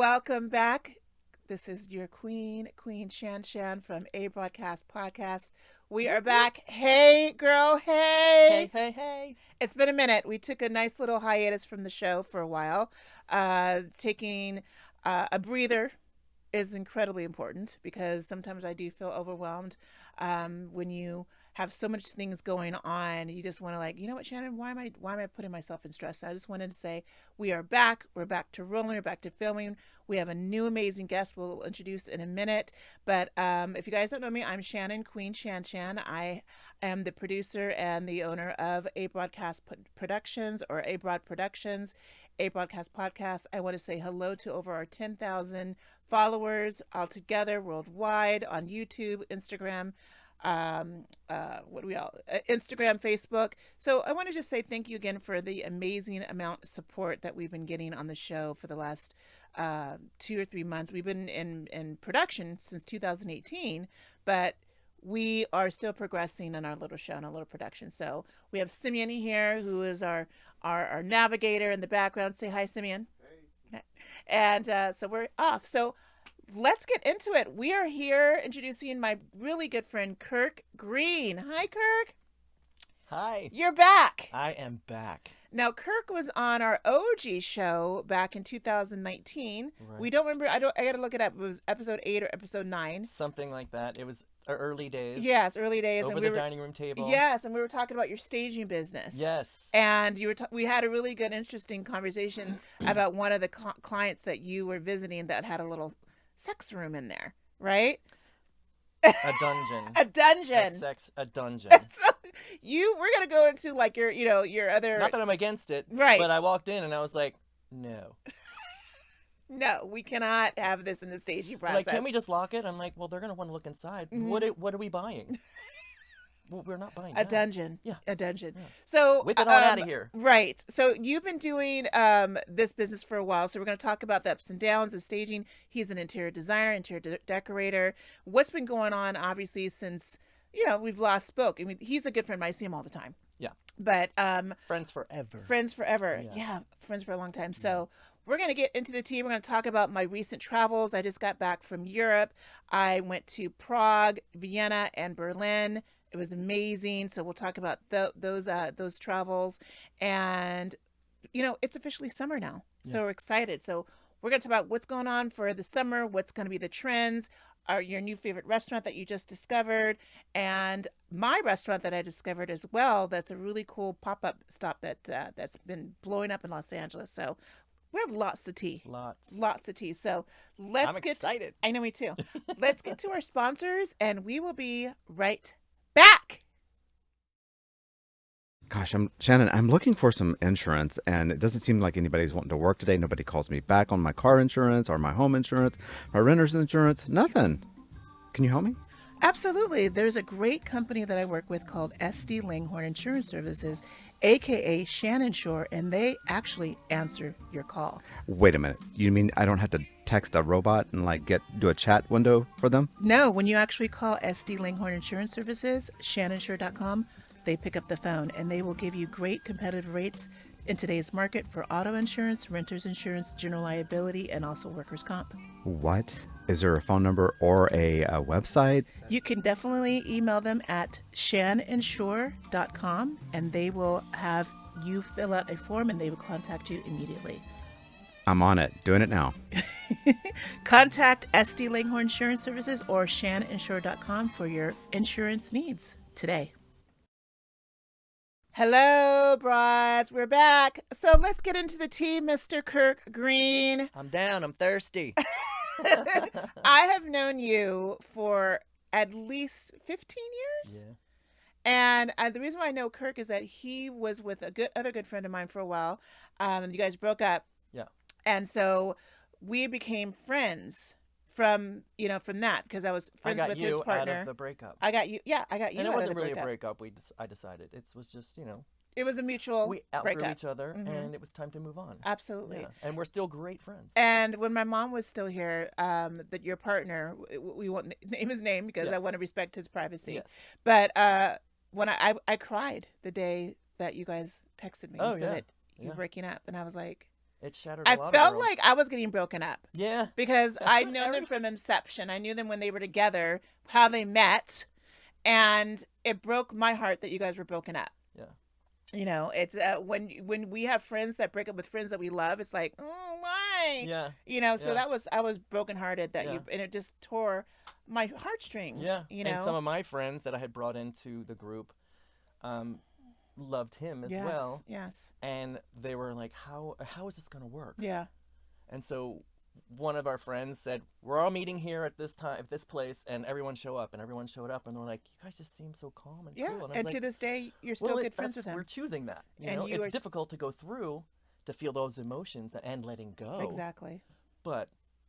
Welcome back. This is your Queen ShanShan from A Broadcast Podcast. We are back. Hey, girl. Hey. Hey. It's been a minute. We took a nice little hiatus from the show for a while. Taking a breather is incredibly important because sometimes I do feel overwhelmed when you have so much things going on. You just want to you know what, Shannon, why am I putting myself in stress? So I just wanted to say we are back. We're back to rolling. We're back to filming. We have a new amazing guest we'll introduce in a minute. But if you guys don't know me, I'm Shannon, Queen ShanShan. I am the producer and the owner of A Broadcast Productions, or A Broad Productions, A Broadcast Podcast. I want to say hello to over our 10,000 followers altogether worldwide on YouTube, Instagram, Instagram, Facebook. So I want to just say thank you again for the amazing amount of support that we've been getting on the show for the last 2 or 3 months. We've been in production since 2018, but we are still progressing in our little show and our little production. So we have Simeon here, who is our navigator in the background. Say hi, Simeon. Hey. And so we're off. So let's get into it. We are here introducing my really good friend, Kirk Green. Hi, Kirk. Hi. You're back. I am back. Now, Kirk was on our OG show back in 2019. Right. We don't remember. I got to look it up. It was episode 8 or episode 9. Something like that. It was early days. Yes, early days. Over the dining room table. Yes, and we were talking about your staging business. Yes. And we had a really good, interesting conversation about one of the clients that you were visiting that had a little sex room in there, right? A dungeon. A dungeon. A dungeon. So we're gonna go into your other. Not that I'm against it, right? But I walked in and I was like, no. No, we cannot have this in the staging process. Like, can we just lock it? I'm like, well, they're gonna want to look inside. Mm-hmm. What are we buying? Well, we're not buying a dungeon. Yeah, a dungeon. Yeah. So whip it on out of here. Right. So you've been doing this business for a while. So we're going to talk about the ups and downs of staging. He's an interior designer, interior decorator. What's been going on, obviously, since we've last spoke. I mean, he's a good friend. I see him all the time. Yeah. But friends forever. Friends forever. Yeah, friends for a long time. So. We're going to get into the tea. We're going to talk about my recent travels. I just got back from Europe. I went to Prague, Vienna, and Berlin. It was amazing. So we'll talk about those travels. And, it's officially summer now. So we're excited. So we're going to talk about what's going on for the summer, what's going to be the trends, your new favorite restaurant that you just discovered, and my restaurant that I discovered as well. That's a really cool pop-up stop that's been blowing up in Los Angeles. So we have lots of tea. Lots of tea. So I'm excited. I know, me too. Let's get to our sponsors, and we will be right back. Gosh, Shannon, I'm looking for some insurance, and it doesn't seem like anybody's wanting to work today. Nobody calls me back on my car insurance or my home insurance, my renter's insurance, nothing. Can you help me? Absolutely. There's a great company that I work with called SD Langhorne Insurance Services, aka ShanShan, and they actually answer your call. Wait a minute. You mean I don't have to text a robot and do a chat window for them? No, when you actually call SD Langhorne Insurance Services, ShanShan.com, they pick up the phone and they will give you great competitive rates in today's market for auto insurance, renter's insurance, general liability, and also workers' comp. What? Is there a phone number or a website? You can definitely email them at shaninsure.com, and they will have you fill out a form and they will contact you immediately. I'm on it. Doing it now. Contact SD Langhorne Insurance Services or shaninsure.com for your insurance needs today. Hello, broads. We're back. So let's get into the tea, Mr. Kirk Green. I'm down. I'm thirsty. I have known you for at least 15 years. Yeah. And the reason why I know Kirk is that he was with a other good friend of mine for a while. You guys broke up. Yeah. And so we became friends from that, because I was friends with his partner. I got you out of the breakup. I got you. Yeah, I got you. And it wasn't really a breakup. I decided it was just it was a mutual. We outgrew breakup. Each other, and it was time to move on. Absolutely. Yeah. And we're still great friends. And when my mom was still here, that your partner, we won't name his name because I want to respect his privacy. Yes. But when I cried the day that you guys texted me and said that you were breaking up, and I was like, It shattered a I lot of felt girls. like I was getting broken up Yeah. because That's I'd what known them everyone- from inception. I knew them when they were together, how they met, and it broke my heart that you guys were broken up. Yeah. You know, it's when we have friends that break up with friends that we love, it's like, oh, why? Yeah. You know, so Yeah. I was brokenhearted that Yeah. and it just tore my heartstrings. Yeah. You know, And some of my friends that I had brought into the group loved him as yes, well. yes, And they were like, how is this going to work? yeah, And so one of our friends said, we're all meeting here at this time, at this place, and everyone show up. And everyone showed up, and they're like, you guys just seem so calm and yeah. cool. And I And was to like, this day, you're still well, good friends with we're him. choosing that. You And know, you are it's difficult to go through, to feel those emotions and letting go. Exactly. But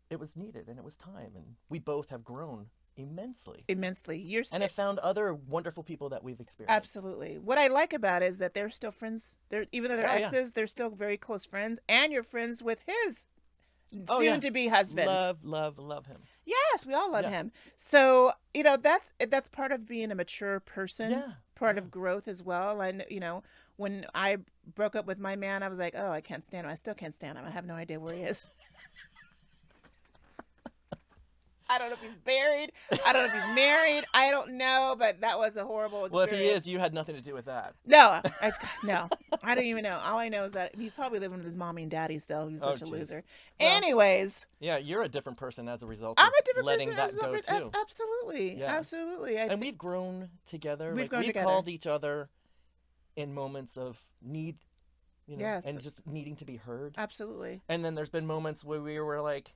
it was needed, and it was time. And we both have grown immensely. Immensely. You're And have found other wonderful people that we've experienced. absolutely. What I like about it is that they're still friends. They're even though they're Oh, yeah. exes, they're still very close friends, and you're friends with his Oh, yeah. soon-to-be husband. Love him. Yes, we all love Yeah. him. So you know that's part of being a mature person. Yeah. Part of growth as well. And you know, when I broke up with my man, I was like, oh, I can't stand him. I still can't stand him. I have no idea where he is. I don't know if he's buried. I don't know if he's married. I don't know, but that was a horrible experience. Well, if he is, you had nothing to do with that. No, no, I don't even know. All I know is that he's probably living with his mommy and daddy still. He's Oh, such a jeez. loser. Well, Anyways, Yeah, you're a different person as a result I'm of a different letting person. that go too. Absolutely, Yeah. absolutely. And we've grown together. We've Like, grown we've together. called each other in moments of need, you know, Yes. and just needing to be heard. Absolutely. And then there's been moments where we were like,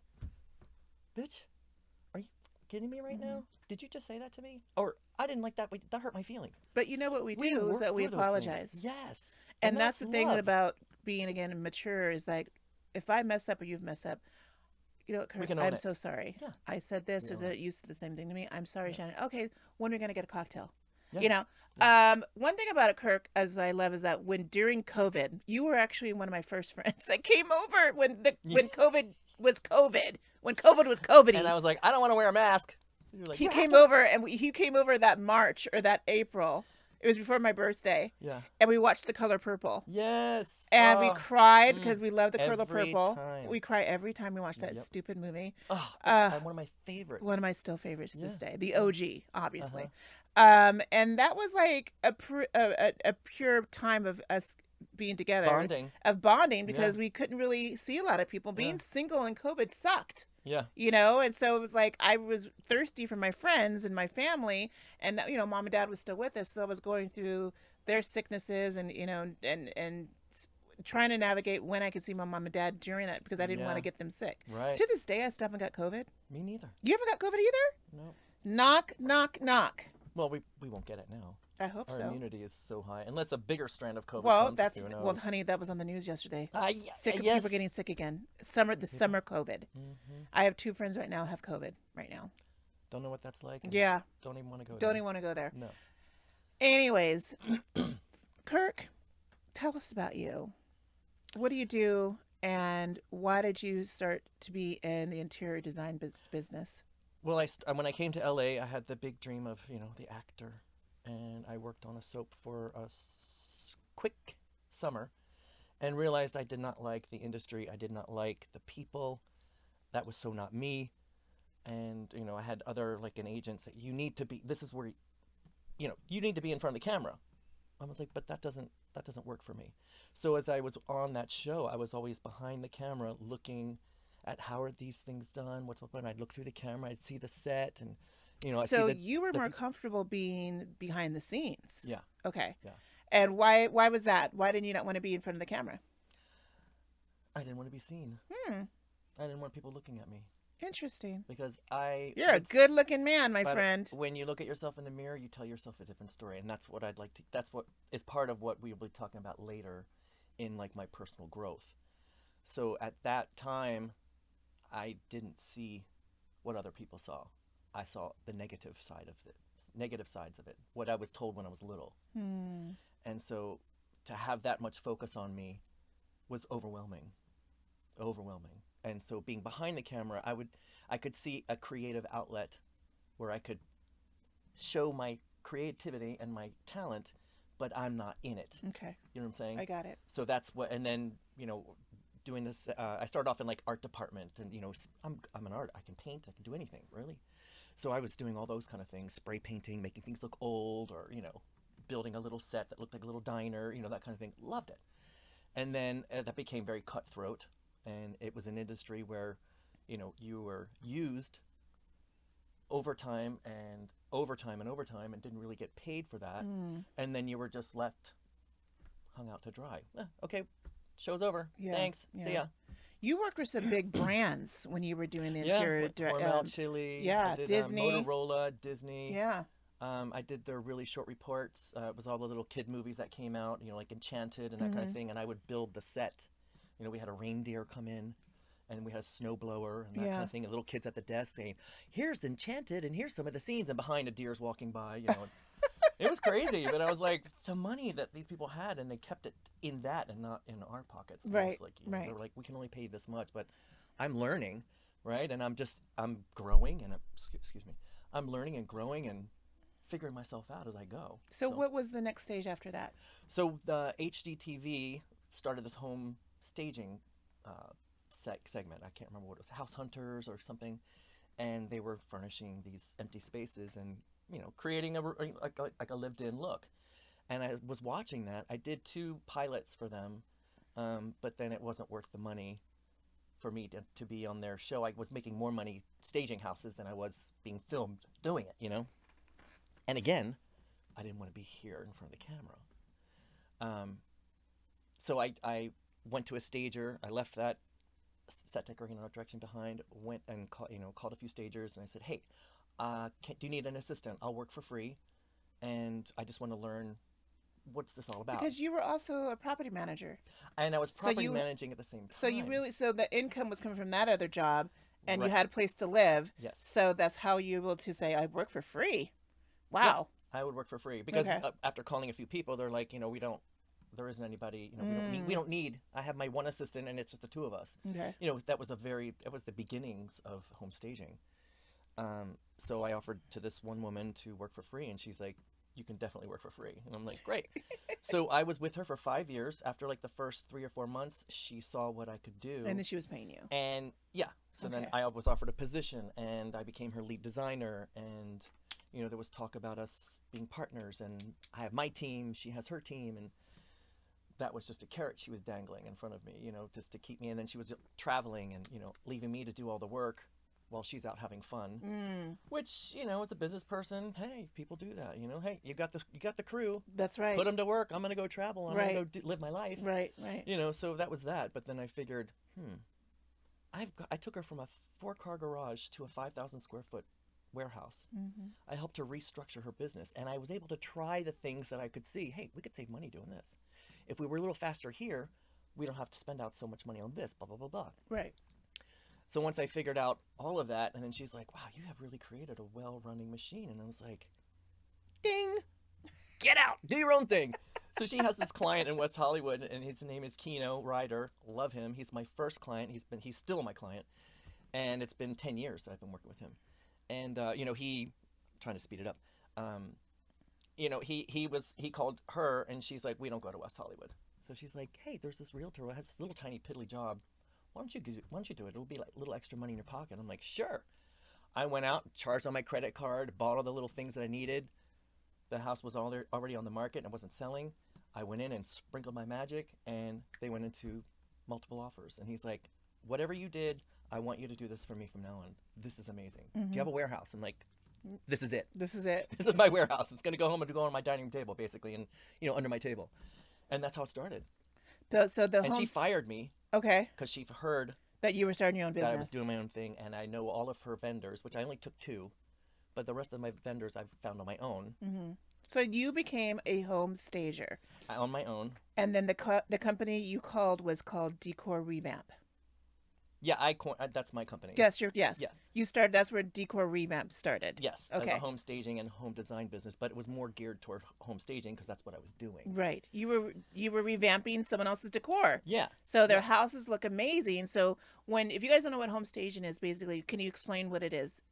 bitch, are you kidding me right now? Did you just say that to me? Or I didn't like that, but that hurt my feelings. But you know what we do is work that we through those apologize. things. Yes. And that's the thing love. about being again mature is like, if I mess up or you've messed up, you know what, Kirk, can own I'm it. so sorry. Yeah. I said this, We is own it used to the same thing to me? I'm sorry, Yeah. Shannon. Okay, when are we gonna get a cocktail? Yeah. You know, one thing about it, Kirk, as I love, is that when during COVID, you were actually one of my first friends that came over when COVID was COVID, when COVID was COVID. And I was like, I don't want to wear a mask. You were like, He "You came have to." over and he came over that March or that April. It was before my birthday, Yeah. and we watched The Color Purple. Yes. And we Oh. cried because we love The Color Every Purple. time. We cry every time we watch that Yep. stupid movie. Oh, that's one of my favorites. One of my still favorites to this Yeah. day. The OG, obviously. Uh-huh. And that was like a pure time of us being together. Bonding. Of bonding because we couldn't really see a lot of people. Being Yeah. single in COVID sucked. Yeah. You know, and so it was like I was thirsty for my friends and my family, and you know, mom and dad was still with us, so I was going through their sicknesses, and you know, and trying to navigate when I could see my mom and dad during that because I didn't want to Yeah. get them sick. Right. To this day, I still haven't got COVID. Me neither. You haven't got COVID either? No. Knock, knock, knock. Well, we won't get it now. I hope Our so. immunity is so high, unless a bigger strand of COVID Well, comes. that's who well, knows? honey, that was on the news yesterday. Sick of yes. people getting sick again. The summer COVID. Mm-hmm. I have 2 friends right now have COVID right now. Don't know what that's like. and Yeah, Don't even want to go. don't there. even want to go there. No. Anyways, Kirk, tell us about you. What do you do, and why did you start to be in the interior design business? Well, when I came to LA, I had the big dream of, you know, the actor, and I worked on a soap for a quick summer, and realized I did not like the industry. I did not like the people. That was so not me. And you know, I had other like an agent say, "You need to be. This is where, you know, you need to be in front of the camera." I was like, "But that doesn't work for me." So as I was on that show, I was always behind the camera looking at how are these things done, what's up, and I'd look through the camera, I'd see the set, and you know, I'd So see the, you were the more peop- comfortable being behind the scenes. Yeah. Okay. Yeah. And why was that? Why didn't you not want to be in front of the camera? I didn't want to be seen. I didn't want people looking at me Interesting. because I. You're a would s- good-looking man, my but friend. When you look at yourself in the mirror, you tell yourself a different story, and that's what I'd like to. That's what is part of what we'll be talking about later, in like my personal growth. So at that time, I didn't see what other people saw. I saw the negative side of it, negative sides of it, what I was told when I was little. And so to have that much focus on me was overwhelming. And so being behind the camera, I could see a creative outlet where I could show my creativity and my talent, but I'm not in it. Okay. You know what I'm saying? I got it. So that's what, and then, you know, doing this. I started off in like art department, and I'm an art. I can paint. I can do anything really. So I was doing all those kind of things, spray painting, making things look old, or building a little set that looked like a little diner, that kind of thing. Loved it. And then that became very cutthroat, and it was an industry where, you were used overtime and overtime and overtime and didn't really get paid for that. And then you were just left hung out to dry. Okay, show's over. Yeah, Thanks. yeah. See ya. You worked with some big brands when you were doing the interior. with Hormel Chili. Yeah, I did, Disney. Motorola, Disney. Yeah. I did their really short reports. It was all the little kid movies that came out, like Enchanted and that kind of thing. And I would build the set. We had a reindeer come in, and we had a snowblower and that kind of thing. And little kids at the desk saying, "Here's Enchanted, and here's some of the scenes." And behind, a deer's walking by. It was crazy, but I was like, the money that these people had, and they kept it in that and not in our pockets. Right, They were like, we can only pay this much, but I'm learning, right? And I'm growing, and I'm learning and growing and figuring myself out as I go. So what was the next stage after that? So the HGTV started this home staging segment. I can't remember what it was, House Hunters or something, and they were furnishing these empty spaces and creating a lived-in look. And I was watching that. I did 2 pilots for them, but then it wasn't worth the money for me to be on their show. I was making more money staging houses than I was being filmed doing it, And again, I didn't want to be here in front of the camera. So I went to a stager. I left that set decorating and art direction behind, went and called a few stagers, and I said, "Hey, do you need an assistant? I'll work for free, and I just want to learn what's this all about." Because you were also a property manager. And I was property managing at the same time. So the income was coming from that other job, and you Right. had a place to live. Yes. So that's how you were able to say, "I work for free." Wow. Yeah, I would work for free because Okay. After calling a few people, they're like, there isn't anybody, we don't need, I have my one assistant and it's just the 2 of us. Okay. That was the beginnings of home staging. So I offered to this one woman to work for free, and she's like, "You can definitely work for free." And I'm like, "Great." So I was with her for 5 years. After like the first 3 or 4 months, she saw what I could do. And then she was paying you. And so then Okay. I was offered a position, and I became her lead designer. And there was talk about us being partners, and I have my team, she has her team, and that was just a carrot she was dangling in front of me, just to keep me. And then she was traveling and leaving me to do all the work while she's out having fun. Which as a business person, hey, people do that. Hey, you got the crew. That's right. Put them to work. I'm gonna go travel. I'm Right. gonna go live my life. Right. So that was that. But then I figured, I took her from a 4-car garage to a 5,000 square foot warehouse. I helped her restructure her business, and I was able to try the things that I could see. Hey, we could save money doing this. If we were a little faster here, we don't have to spend out so much money on this, blah, blah, blah, blah. Right. So once I figured out all of that, and then she's like, "Wow, you have really created a well-running machine." And I was like, ding, get out, do your own thing. So she has this client in West Hollywood, and his name is Keno Ryder. Love him. He's my first client. He's still my client. And it's been 10 years that I've been working with him. And, trying to speed it up. He called her, and she's like, "We don't go to West Hollywood." So she's like, "Hey, there's this realtor who has this little tiny piddly job. Why don't you do it? It'll be like a little extra money in your pocket." I'm like, "Sure." I went out, charged on my credit card, bought all the little things that I needed. The house was already on the market and wasn't selling. I went in and sprinkled my magic, and they went into multiple offers. And he's like, "Whatever you did, I want you to do this for me from now on. This is amazing. Do you have a warehouse?" I'm like, "This is it. This is it. This is my warehouse. It's going to go home and go on my dining room table, basically, and under my table." And that's how it started. And she fired me Okay. because she heard That you were starting your own business. that I was doing my own thing, and I know all of her vendors, which I only took 2, but the rest of my vendors I've found on my own. So you became a home stager, On my own. and then the company you was called Decor Revamp. Yeah, that's my company. Yes. Yeah. You started. That's where Decor Revamp started. Yes, Okay. as a home staging and home design business, but it was more geared toward home staging because that's what I was doing. Right. You were revamping someone else's decor. Yeah. So their houses look amazing. So if you guys don't know what home staging is, basically, can you explain what it is?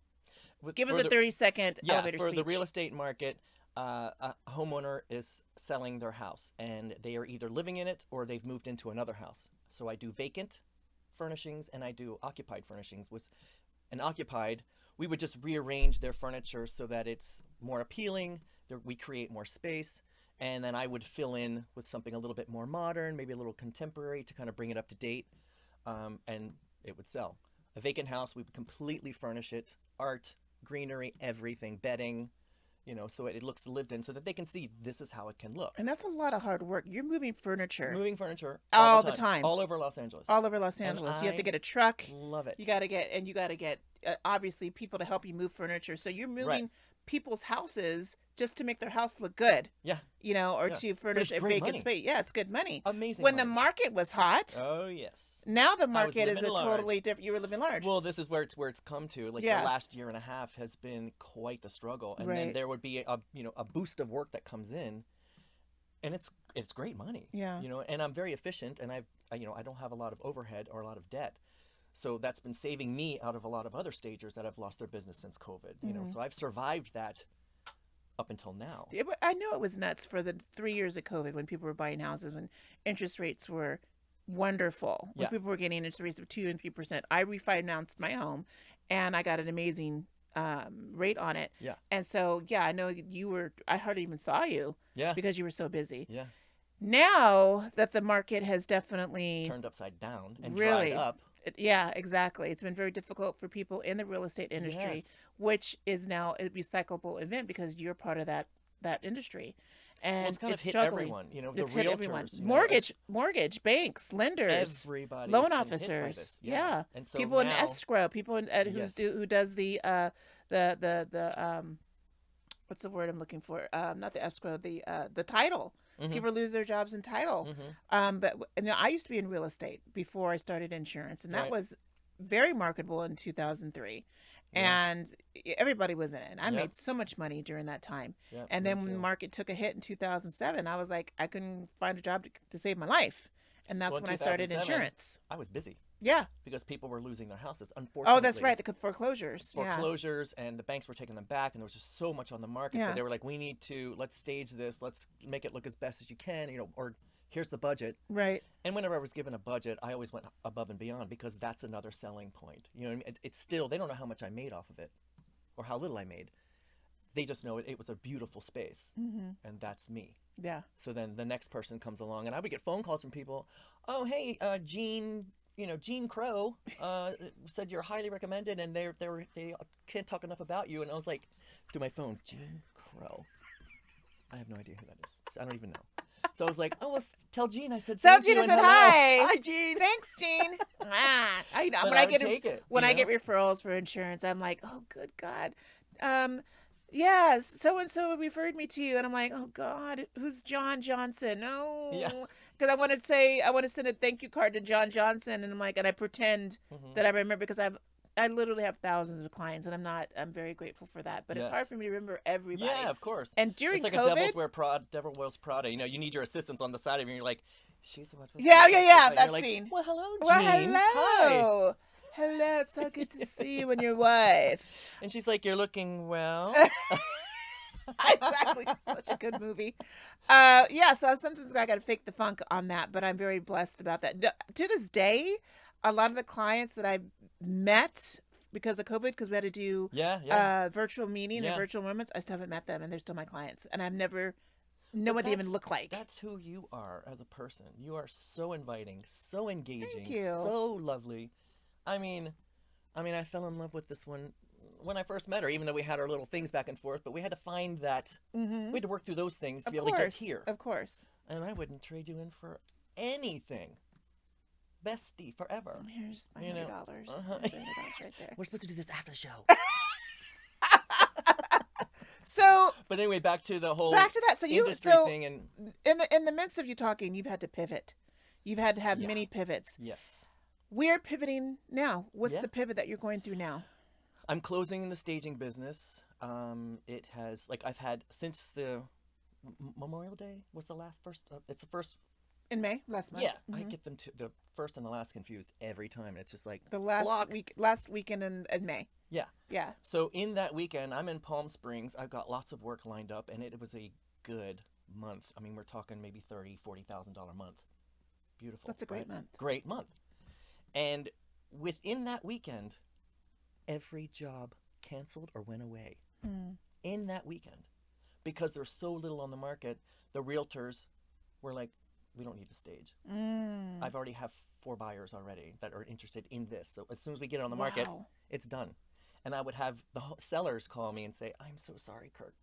Give us a 30-second elevator for speech. the real estate market, a homeowner is selling their house and they are either living in it or they've moved into another house. So I do vacant furnishings and I do occupied furnishings. With an occupied, we would just rearrange their furniture so that it's more appealing. We create more space. And then I would fill in with something a little bit more modern, maybe a little contemporary to kind of bring it up to date. And it would sell. A vacant house, we would completely furnish it. Art, greenery, everything, bedding, so it looks lived in so that they can see this is how it can look. And that's a lot of hard work. You're moving furniture. Moving furniture all the time. All over Los Angeles. All over Los Angeles. You have to get a truck. Love it. You got to get obviously people to help you move furniture. So you're moving people's houses just to make their house look good. Yeah. Or to furnish a vacant space. Yeah, it's good money. Amazing When money. the market was hot. Oh, yes. Now the market is a large. totally different. You were living large. Well, this is where it's come to. Like the last year and a half has been quite the struggle. And then there would be a boost of work that comes in. And it's great money. Yeah. And I'm very efficient and I don't have a lot of overhead or a lot of debt. So that's been saving me out of a lot of other stagers that have lost their business since COVID. So I've survived that up until now. I know it was nuts for the 3 years of COVID when people were buying houses, when interest rates were wonderful, when people were getting interest rates of 2% and 3%. I refinanced my home and I got an amazing rate on it. Yeah. And so, I know I hardly even saw you because you were so busy. Yeah. Now that the market has definitely turned upside down and really dried up. Yeah, exactly. It's been very difficult for people in the real estate industry, which is now a recyclable event because you're part of that industry. And it's kind of hit struggling. everyone, the it's realtors, hit everyone. Mortgage, banks, lenders, everybody, loan officers, and so people now, in escrow, people who does the what's the word I'm looking for? Not the escrow, the title. Mm-hmm. People lose their jobs in title. Mm-hmm. But I used to be in real estate before I started insurance, and that was very marketable in 2003. And everybody was in it. And I made so much money during that time. And then when the market took a hit in 2007, I was like, I couldn't find a job to save my life. And that's when I started insurance. I was busy. Yeah. Because people were losing their houses, unfortunately. Oh, that's right. The foreclosures. Foreclosures, and the banks were taking them back, and there was just so much on the market. But they were like, let's stage this. Let's make it look as best as you can, or here's the budget. Right. And whenever I was given a budget, I always went above and beyond because that's another selling point. You know what I mean? It's still, they don't know how much I made off of it or how little I made. They just know it was a beautiful space, and that's me. Yeah. So then the next person comes along, and I would get phone calls from people. Oh, hey, Gene Crow said you're highly recommended, and they can't talk enough about you. And I was like, through my phone, Gene Crow. I have no idea who that is. I don't even know. So I was like, oh, well, tell Gene I said Tell thank Gene you I said and hi. Hi, Gene. Thanks, Gene. When I get referrals for insurance, I'm like, oh, good God. Yes, so-and-so referred me to you. And I'm like, oh, God, who's John Johnson? No. Yeah. Because I want to send a thank you card to John Johnson. And I'm like, and I pretend that I remember because I literally have thousands of clients, and I'm very grateful for that. But it's hard for me to remember everybody. Yeah, of course. And during it's like COVID, a devil wears Prada. You need your assistants on the side of you, and you're like, she's so much. Yeah, that like, scene. Well, hello, Gene. Well, hello. Hi. Hello, it's so good to see you and your wife. And she's like, you're looking well. Exactly. Such a good movie. So sometimes I got to fake the funk on that, but I'm very blessed about that. To this day, a lot of the clients that I met because of COVID, because we had to do virtual meeting and virtual moments, I still haven't met them, and they're still my clients. And I've never known what they even look like. That's who you are as a person. You are so inviting, so engaging, Thank you. so lovely. I mean, I fell in love with this one when I first met her, even though we had our little things back and forth, but we had to find that, we had to work through those things to be able to get here. Of course. And I wouldn't trade you in for anything. Bestie forever. Here's my $100. $100 right there. We're supposed to do this after the show. So, but anyway, back to that. So industry thing, and in the midst of you talking, you've had to pivot. You've had to have many pivots. Yes. We're pivoting now. What's the pivot that you're going through now? I'm closing the staging business. It has, I've had since the Memorial Day was the first. It's the first In May, last month. Yeah, I get them the first and the last confused every time. And it's just like The block. last weekend in May. Yeah. Yeah. So in that weekend, I'm in Palm Springs. I've got lots of work lined up, and it was a good month. I mean, we're talking maybe $30,000-$40,000 month. Beautiful. That's a great right? month. Great month. And within that weekend, every job canceled or went away. In that weekend, because there's so little on the market, the realtors were like, we don't need to stage. I've already have 4 buyers already that are interested in this. So as soon as we get it on the market, Wow. it's done. And I would have the sellers call me and say, I'm so sorry, Kirk.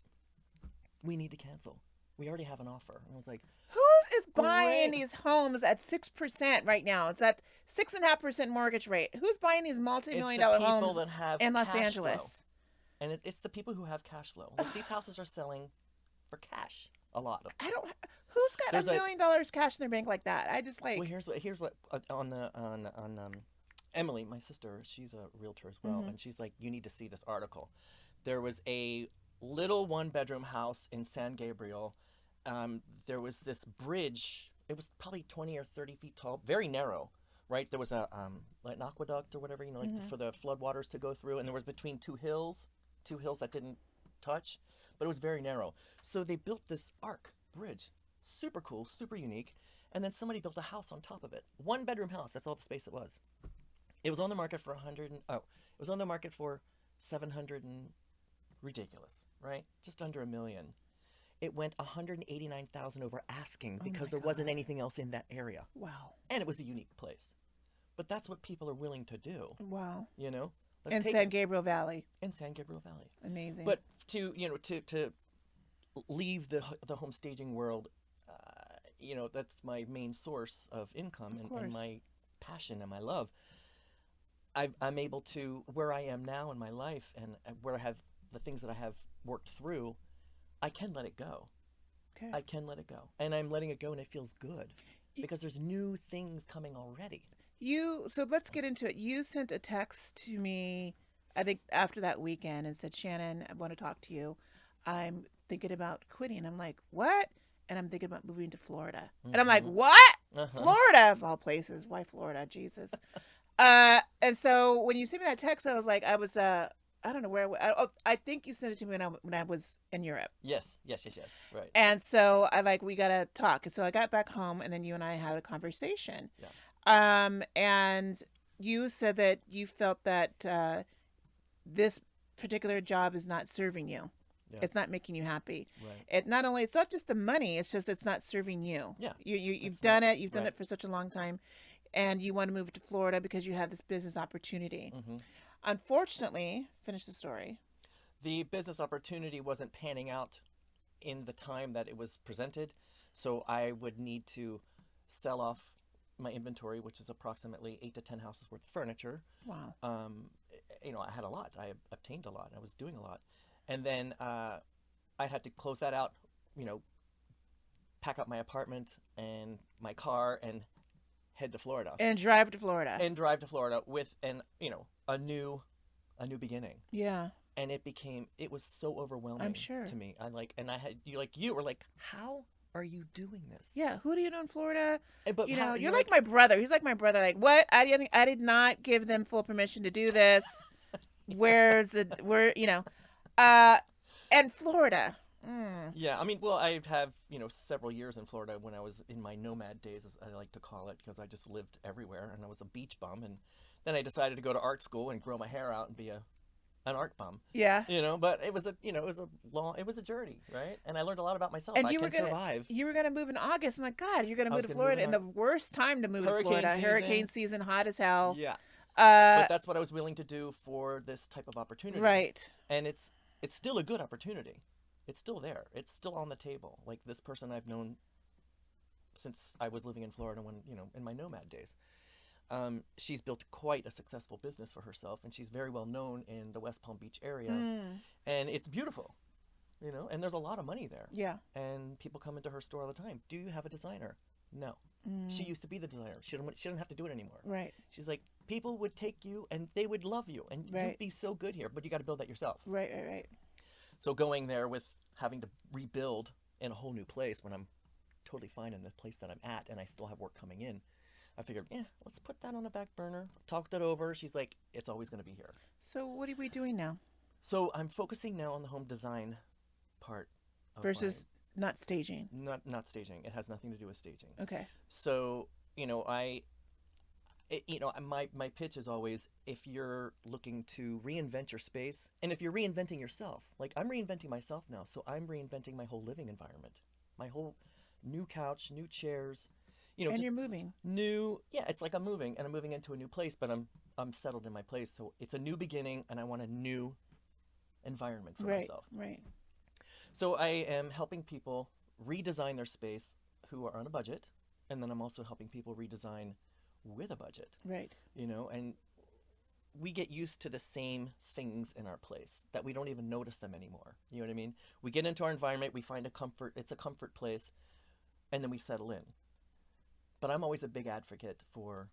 We need to cancel. We already have an offer. And I was like, Who is buying Great. these homes at 6% right now? It's at 6.5% mortgage rate. Who's buying these it's multi-million the dollar people homes that have in Los cash Angeles? flow. And it's the people who have cash flow. Like these houses are selling for cash. A lot of them. I don't. Who's got There's $1 million cash in their bank like that? I just like. Well, here's what on Emily, my sister, she's a realtor as well, and she's like, you need to see this article. There was a little 1-bedroom house in San Gabriel. There was this bridge. It was probably 20 or 30 feet tall, very narrow, right? There was a like an aqueduct or whatever, you know, like for the floodwaters to go through, and there was between two hills that didn't touch, but it was very narrow. So they built this arc bridge, super cool, super unique, and then somebody built a house on top of it. 1-bedroom house. That's all the space it was. It was on the market for it was on the market for 700 and ridiculous, right? Just under $1 million. It went 189,000 over asking because there wasn't anything else in that area. Wow. And it was a unique place. But that's what people are willing to do. Wow. You know? In San Gabriel Valley. In San Gabriel Valley. Amazing. But to leave the home staging world, you know, that's my main source of income and my passion and my love. I'm able to, where I am now in my life and where I have the things that I have worked through, I can let it go. Okay. I can let it go. And I'm letting it go and it feels good because there's new things coming already. So let's get into it. You sent a text to me, I think after that weekend, and said, Shannon, I want to talk to you. I'm thinking about quitting. I'm like, what? And I'm thinking about moving to Florida. And I'm like, what? Florida of all places. Why Florida? Jesus. And so when you sent me that text, I was like, I don't know where. I think you sent it to me when I was in Europe. Yes. Right. And so we gotta talk. And so I got back home, and then you and I had a conversation. Yeah. And you said that you felt that this particular job is not serving you. Yeah. It's not making you happy. Right. It's not just the money. It's just it's not serving you. Yeah. You've done it. You've done it for such a long time, and you want to move to Florida because you had this business opportunity. Mm-hmm. Unfortunately, finish the story. The business opportunity wasn't panning out in the time that it was presented, so I would need to sell off my inventory, which is approximately 8 to 10 houses worth of furniture. Wow. You know, I had a lot. I obtained a lot. I was doing a lot. And then I had to close that out, you know, pack up my apartment and my car and head to Florida. And drive to Florida. With a new beginning. Yeah. And it was so overwhelming. I'm sure. To me. You were like, how are you doing this? Yeah. Who do you know in Florida? But you're like my brother. He's like my brother. Like, what? I did not give them full permission to do this. And Florida. Yeah, I mean, well, I have, several years in Florida when I was in my nomad days, as I like to call it, because I just lived everywhere and I was a beach bum. And then I decided to go to art school and grow my hair out and be an art bum. Yeah. But it was a journey, right? And I learned a lot about myself. And I can survive. You were going to move in August. I'm like, God, you're going to move to Florida in the worst time to move to Florida. Hurricane season, hot as hell. Yeah. But that's what I was willing to do for this type of opportunity. Right. And it's still a good opportunity. It's still there. It's still on the table. Like this person I've known since I was living in Florida when, in my nomad days. She's built quite a successful business for herself, and she's very well known in the West Palm Beach area. And it's beautiful, and there's a lot of money there. Yeah. And people come into her store all the time. Do you have a designer? No. She used to be the designer. She doesn't have to do it anymore. Right. She's like, people would take you and they would love you and you'd be so good here, but you got to build that yourself. Right. So going there with having to rebuild in a whole new place when I'm totally fine in the place that I'm at, and I still have work coming in. I figured, yeah, let's put that on a back burner. Talked it over. She's like, it's always going to be here. So what are we doing now So I'm focusing now on the home design part of versus not staging? not staging. It has nothing to do with staging. Okay. So my pitch is always, if you're looking to reinvent your space, and if you're reinventing yourself, like I'm reinventing myself now, so I'm reinventing my whole living environment, my whole new couch, new chairs, And just you're moving. new. Yeah, it's like I'm moving, and I'm moving into a new place, but I'm settled in my place, so it's a new beginning, and I want a new environment for myself. Right. So I am helping people redesign their space who are on a budget, and then I'm also helping people redesign with a budget. Right. And we get used to the same things in our place that we don't even notice them anymore. You know what I mean? We get into our environment, we find it's a comfort place, and then we settle in. But I'm always a big advocate for,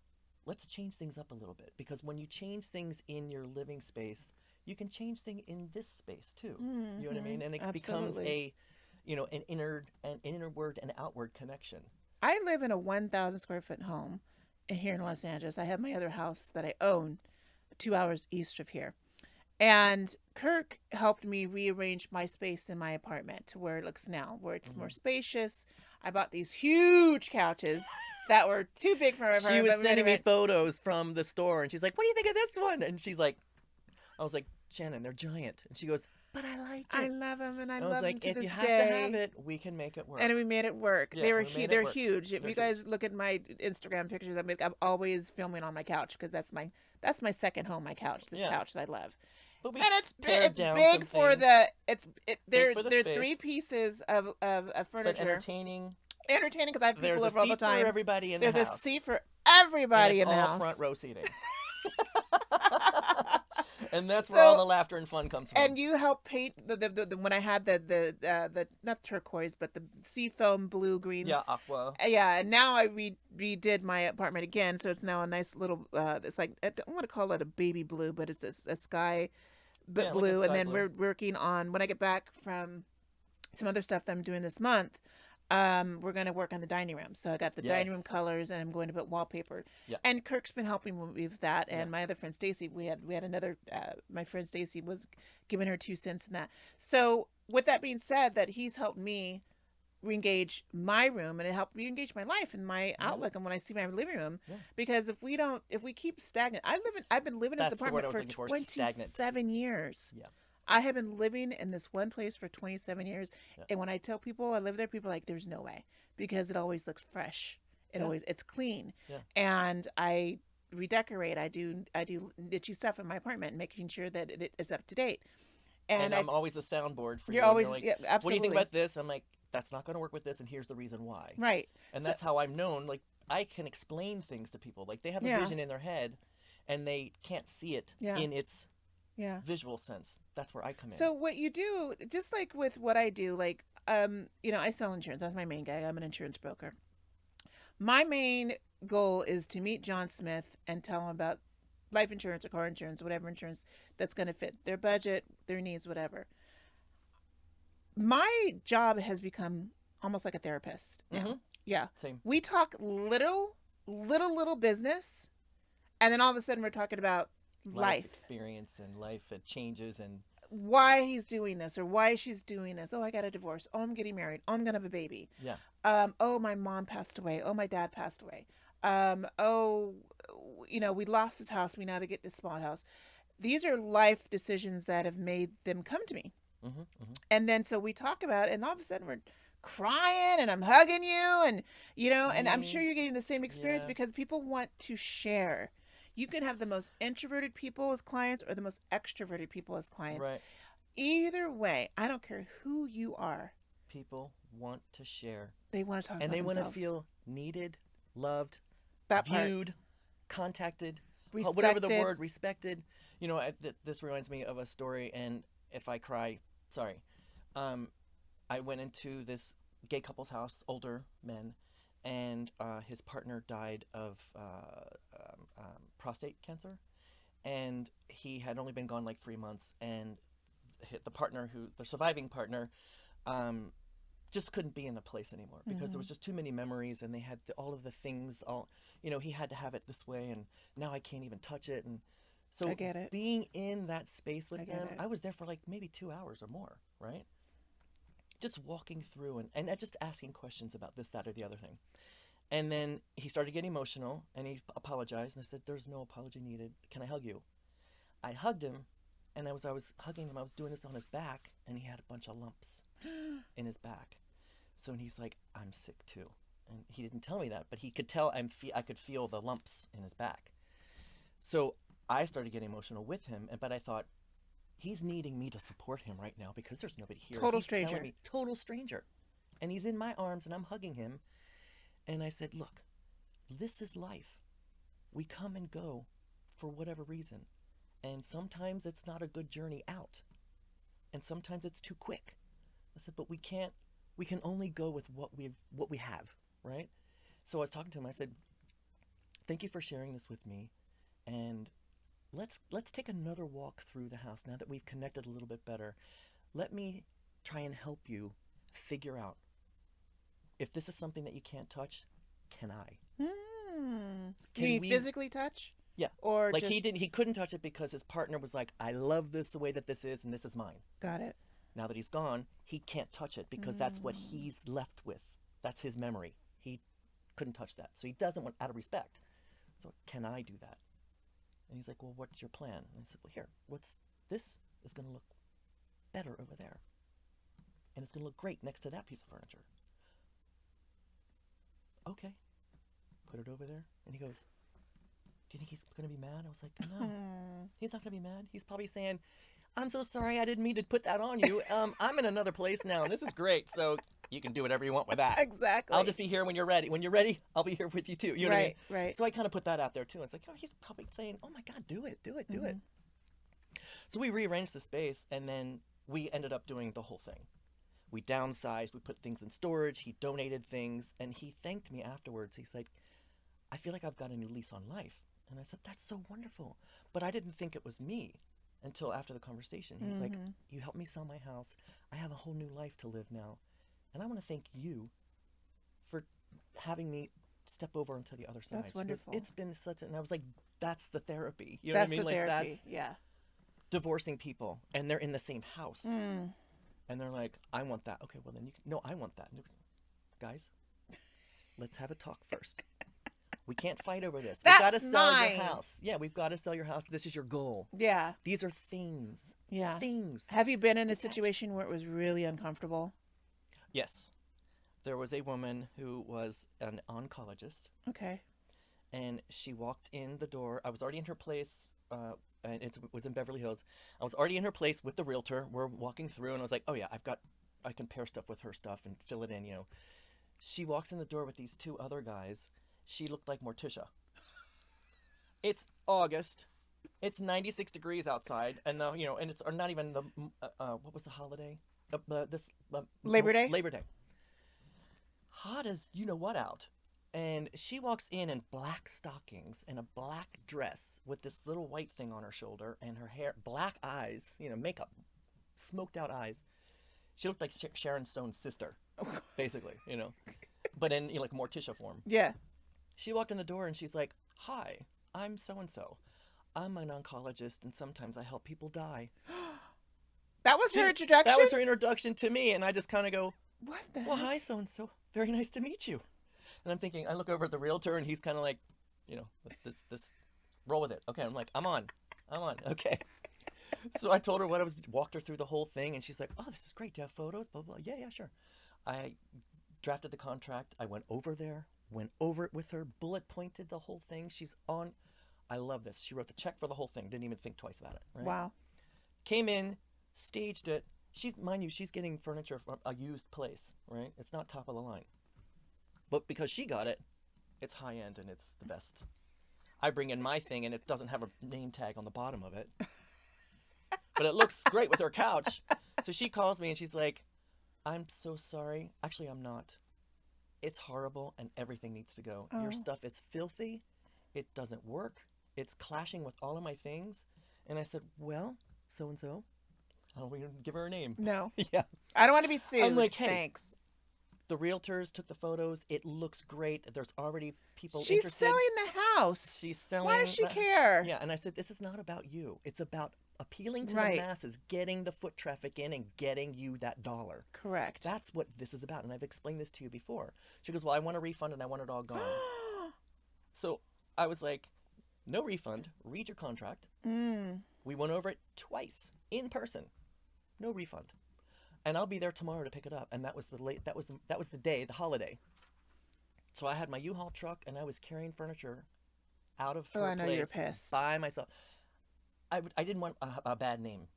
let's change things up a little bit, because when you change things in your living space, you can change things in this space too. You know what I mean? And it becomes an inward and outward connection. I live in a 1,000 square foot home here in Los Angeles. I have my other house that I own 2 hours east of here. And Kirk helped me rearrange my space in my apartment to where it looks now, where it's more spacious. I bought these huge couches that were too big for my apartment. She was sending me photos from the store, and she's like, what do you think of this one? And she's like, I was like, Shannon, they're giant. And she goes, but I like it. I love them, and I was love like, them to if this you have day. to have it, we can make it work. And we made it work. Yeah, they're work. huge. If you guys look at my Instagram pictures, I'm always filming on my couch because that's my second home. My couch, this couch that I love. But we and it's pared down big some for things. They're space. 3 pieces of furniture. But entertaining Because I have people there's over a all the seat time. for everybody in There's the a house. seat for everybody in and the it's all house. front row seating. And that's where all the laughter and fun comes from. And you helped paint the when I had the not turquoise but the seafoam blue green. Yeah, aqua. Yeah, and now I redid my apartment again, so it's now a nice little. It's like I don't want to call it a baby blue, but it's a sky, blue. Like a sky and then blue. we're working on when I get back from some other stuff that I'm doing this month. We're going to work on the dining room. So I got the dining room colors, and I'm going to put wallpaper. Yeah. And Kirk's been helping me with that. And my other friend Stacy, we had another. My friend Stacy was giving her 2 cents in that. So with that being said, that he's helped me reengage my room, and it helped reengage my life and my outlook and when I see my living room. Yeah. Because if we keep stagnant, I've been living in this apartment for 27 years. Yeah. I have been living in this one place for 27 years. Yeah. And when I tell people I live there, people are like, there's no way, because it always looks fresh. It's clean. Yeah. And I redecorate. I do niche stuff in my apartment, making sure that it is up to date. And I'm always a soundboard for you. You're always, like, absolutely. What do you think about this? I'm like, that's not going to work with this, and here's the reason why. Right. And that's how I'm known. Like, I can explain things to people. Like, they have a vision in their head, and they can't see it in its visual sense. That's where I come in. So what you do, just like with what I do, like, I sell insurance. That's my main guy. I'm an insurance broker. My main goal is to meet John Smith and tell him about life insurance or car insurance, whatever insurance that's going to fit their budget, their needs, whatever. My job has become almost like a therapist now. Mm-hmm. Yeah. Same. We talk little business, and then all of a sudden we're talking about life experience and life changes and why he's doing this or why she's doing this. Oh, I got a divorce. Oh, I'm getting married. Oh, I'm gonna have a baby. Yeah. Oh, my mom passed away. Oh, my dad passed away. We lost his house. We now to get this small house. These are life decisions that have made them come to me. Mm-hmm, mm-hmm. And then so we talk about it, and all of a sudden we're crying, and I'm hugging you, and and I'm sure you're getting the same experience because people want to share. You can have the most introverted people as clients or the most extroverted people as clients. Right. Either way, I don't care who you are. People want to share. They want to talk and about themselves. And they want to feel needed, loved, viewed, contacted, respected. Whatever the word, respected. This reminds me of a story, and if I cry, sorry. I went into this gay couple's house, older men, and his partner died of prostate cancer, and he had only been gone like 3 months, and the surviving partner just couldn't be in the place anymore because there was just too many memories, and they had all of the things all, he had to have it this way, and now I can't even touch it. And so I get it. being in that space with I get them, it. I was there for like maybe 2 hours or more, right? Just walking through and just asking questions about this, that, or the other thing. And then he started getting emotional, and he apologized, and I said, "There's no apology needed. Can I hug you?" I hugged him, and as I was hugging him, I was doing this on his back, and he had a bunch of lumps in his back. So and he's like, "I'm sick too." And he didn't tell me that, but he could tell I could feel the lumps in his back. So I started getting emotional with him, but I thought, he's needing me to support him right now because there's nobody here. Total He's stranger. telling me, total stranger. And he's in my arms, and I'm hugging him. And I said, "Look, this is life. We come and go for whatever reason. And sometimes it's not a good journey out. And sometimes it's too quick." I said, "But we can only go with what we have, right?" So I was talking to him. I said, "Thank you for sharing this with me. And let's take another walk through the house now that we've connected a little bit better. Let me try and help you figure out if this is something that you can't touch, can I?" Can you physically touch? Yeah. Or like just... he couldn't touch it because his partner was like, "I love this the way that this is, and this is mine." Got it. Now that he's gone, he can't touch it because that's what he's left with. That's his memory. He couldn't touch that. So he doesn't want, out of respect. So can I do that? And he's like, "Well, what's your plan?" And I said, "Well, here, this is going to look better over there. And it's going to look great next to that piece of furniture." "Okay." Put it over there. And he goes, "Do you think he's going to be mad?" I was like, "No, he's not going to be mad. He's probably saying, 'I'm so sorry, I didn't mean to put that on you. I'm in another place now, and this is great. So you can do whatever you want with that. Exactly. I'll just be here when you're ready. When you're ready, I'll be here with you too.'" You know what I mean? Right. So I kind of put that out there too. It's like, he's probably saying, "Oh my God, do it. So we rearranged the space, and then we ended up doing the whole thing. We downsized, we put things in storage, he donated things, and he thanked me afterwards. He's like, "I feel like I've got a new lease on life." And I said, "That's so wonderful." But I didn't think it was me until after the conversation. He's like, "You helped me sell my house. I have a whole new life to live now. And I want to thank you for having me step over onto the other side." That's wonderful. It's been such and I was like, that's the therapy. You know what I mean? The therapy. That's Yeah. divorcing people, and they're in the same house. And they're like, "I want that." "Okay, well then you can, no, I want that." Guys, let's have a talk first. We can't fight over this. We've got to sell mine. your house. Yeah, we've got to sell your house. This is your goal. Yeah. These are things. Yeah. Things. Have you been in a situation where it was really uncomfortable? Yes. There was a woman who was an oncologist, Okay. and she walked in the door. I was already in her place, and it was in Beverly Hills. I was already in her place with the realtor. We're walking through, and I was like, "Oh yeah, I can pair stuff with her stuff and fill it in, you know." She walks in the door with these two other guys. She looked like Morticia. It's August. It's 96 degrees outside, and and it's not even the what was the holiday? Labor Day? Labor Day. Hot as you know what out. And she walks in black stockings and a black dress with this little white thing on her shoulder, and her hair, black eyes, makeup, smoked out eyes. She looked like Sharon Stone's sister, basically, but in like Morticia form. Yeah. She walked in the door and she's like, "Hi, I'm so-and-so. I'm an oncologist, and sometimes I help people die." That was her introduction? That was her introduction to me, and I just kind of go, What the "Well, heck? hi, so-and-so. Very nice to meet you." And I'm thinking, I look over at the realtor, and he's kind of like, this, roll with it. Okay, I'm like, I'm on. Okay. So I told her walked her through the whole thing, and she's like, "Oh, this is great. Do you have photos? Blah, blah, blah." Yeah, sure. I drafted the contract. I went over it with her, bullet pointed the whole thing. She's on. I love this. She wrote the check for the whole thing. Didn't even think twice about it. Right? Wow. Came in, staged it. Mind you, she's getting furniture from a used place, right? It's not top of the line. But because she got it, it's high end and it's the best. I bring in my thing and it doesn't have a name tag on the bottom of it. But it looks great with her couch. So she calls me and she's like, "I'm so sorry. Actually, I'm not. It's horrible and everything needs to go. Your stuff is filthy. It doesn't work. It's clashing with all of my things." And I said, "Well, so-and-so." I don't want to give her a name. No. Yeah. I don't want to be sued. I'm like, "Hey, Thanks. The realtors took the photos. It looks great. There's already people She's interested. selling the house. She's selling. Why does she care? Yeah, and I said, this is not about you. It's about appealing to Right. the masses, getting the foot traffic in and getting you that dollar. Correct. That's what this is about. And I've explained this to you before. She goes, well, I want a refund and I want it all gone. So I was like, no refund. Read your contract. We went over it twice in person. No refund. And I'll be there tomorrow to pick it up. And that was the day, the holiday. So I had my U-Haul truck and I was carrying furniture out of her I know place you're pissed. by myself. I didn't want a bad name.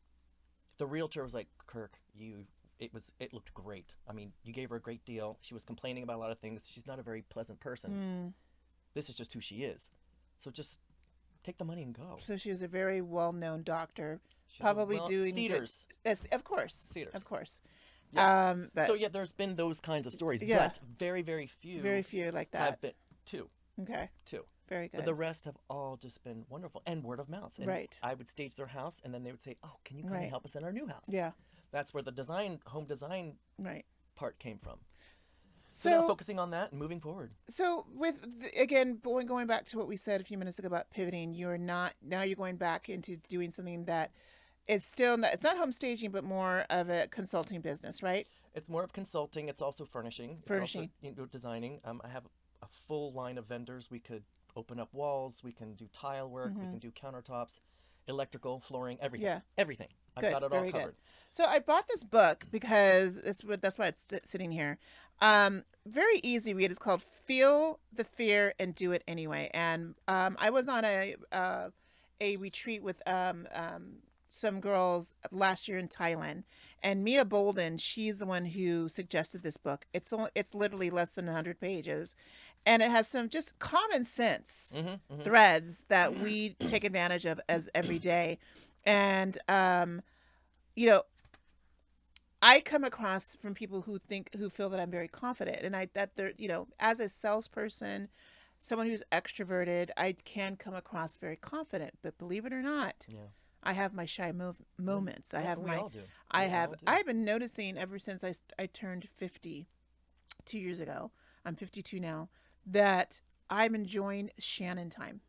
The realtor was like, Kirk, it looked great. I mean, you gave her a great deal. She was complaining about a lot of things. She's not a very pleasant person. This is just who she is. So just take the money and go. So she was a very well-known doctor, She's probably doing Cedars. Yes, of course. Cedars. Of course. Yeah. But So yeah, there's been those kinds of stories, Yeah. but very, very few. very few like that. have been two. Okay. Very good. But the rest have all just been wonderful and word of mouth. And Right. I would stage their house, and then they would say, "Oh, can you come Right. and help us in our new house?" Yeah. That's where the home design Right. part came from. So now So focusing on that and moving forward. So again, going back to what we said a few minutes ago about pivoting, you're going back into doing something that is still not, it's not home staging, but more of a consulting business, right? It's more of consulting. It's also furnishing. Furnishing. It's also, designing. I have a full line of vendors. We could open up walls. We can do tile work. We can do countertops, electrical, flooring, everything. Yeah. Everything. I've Good, got it all very good. covered. So I bought this book because that's why it's sitting here. Very easy read. It's called "Feel the Fear and Do It Anyway." And I was on a retreat with some girls last year in Thailand, and Mia Bolden, she's the one who suggested this book. It's literally less than 100 pages, and it has some just common sense threads that we take advantage of as every day. And I come across from people who feel that I'm very confident, and as a salesperson, someone who's extroverted, I can come across very confident. But believe it or not, Yeah. I have my shy moments. I Yeah, have we all do. I We have. all do. I've been noticing ever since I turned 50 2 years ago. I'm 52 now. That I'm enjoying Shannon time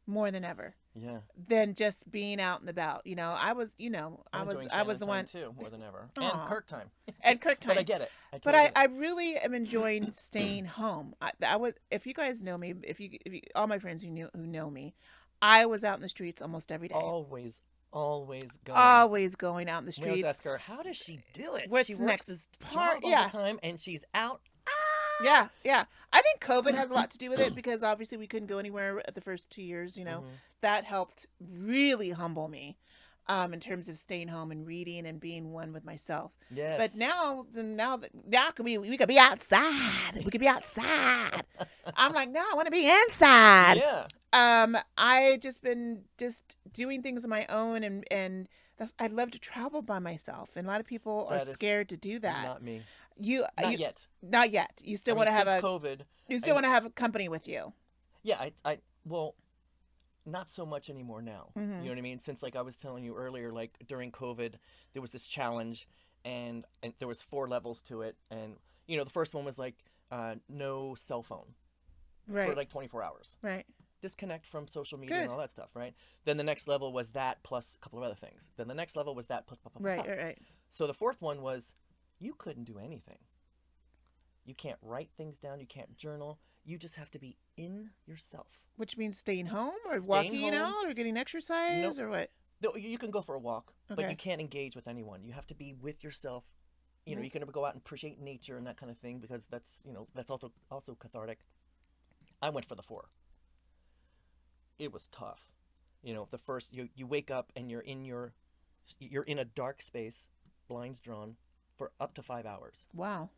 more than ever. Yeah. Than just being out and about. I was I'm enjoying I was Shannon the time one too, more than ever. Aw. And Kirk time. and Kirk time. But I get it. But totally get it. I really am enjoying staying home. I would, if you guys know me, if you all my friends who know me, I was out in the streets almost every day. always going. Always going out in the We always streets. ask her, how does she do it? What's she works next this part? job all Yeah. the time, and she's out. Yeah. I think COVID has a lot to do with it because obviously we couldn't go anywhere at the first 2 years. That helped really humble me, in terms of staying home and reading and being one with myself. Yes. But now we could be outside. We could be outside. I'm like, no, I want to be inside. Yeah. I just been doing things on my own, and I'd love to travel by myself. And a lot of people are That is scared to do that. Not me. Not yet. Not yet. You still want to have since COVID. You still want to have a company with you. Yeah, well, not so much anymore now. You know what I mean? Since, like I was telling you earlier, like during COVID, there was this challenge, and there was 4 levels to it, and the first one was like no cell phone Right. for like 24 hours. Right. Disconnect from social media Good. and all that stuff, right? Then the next level was that plus a couple of other things. Then the next level was that plus blah, blah, blah, Right. blah. Right. So the 4th one was you couldn't do anything. You can't write things down. You can't journal. You just have to be in yourself. Which means staying home or Staying walking home. out or getting exercise Nope. or what? Though you can go for a walk, but Okay. you can't engage with anyone. You have to be with yourself. You Mm-hmm. can go out and appreciate nature and that kind of thing because that's also cathartic. I went for the 4. It was tough. The first you wake up and you're in a dark space, blinds drawn, for up to 5 hours. Wow.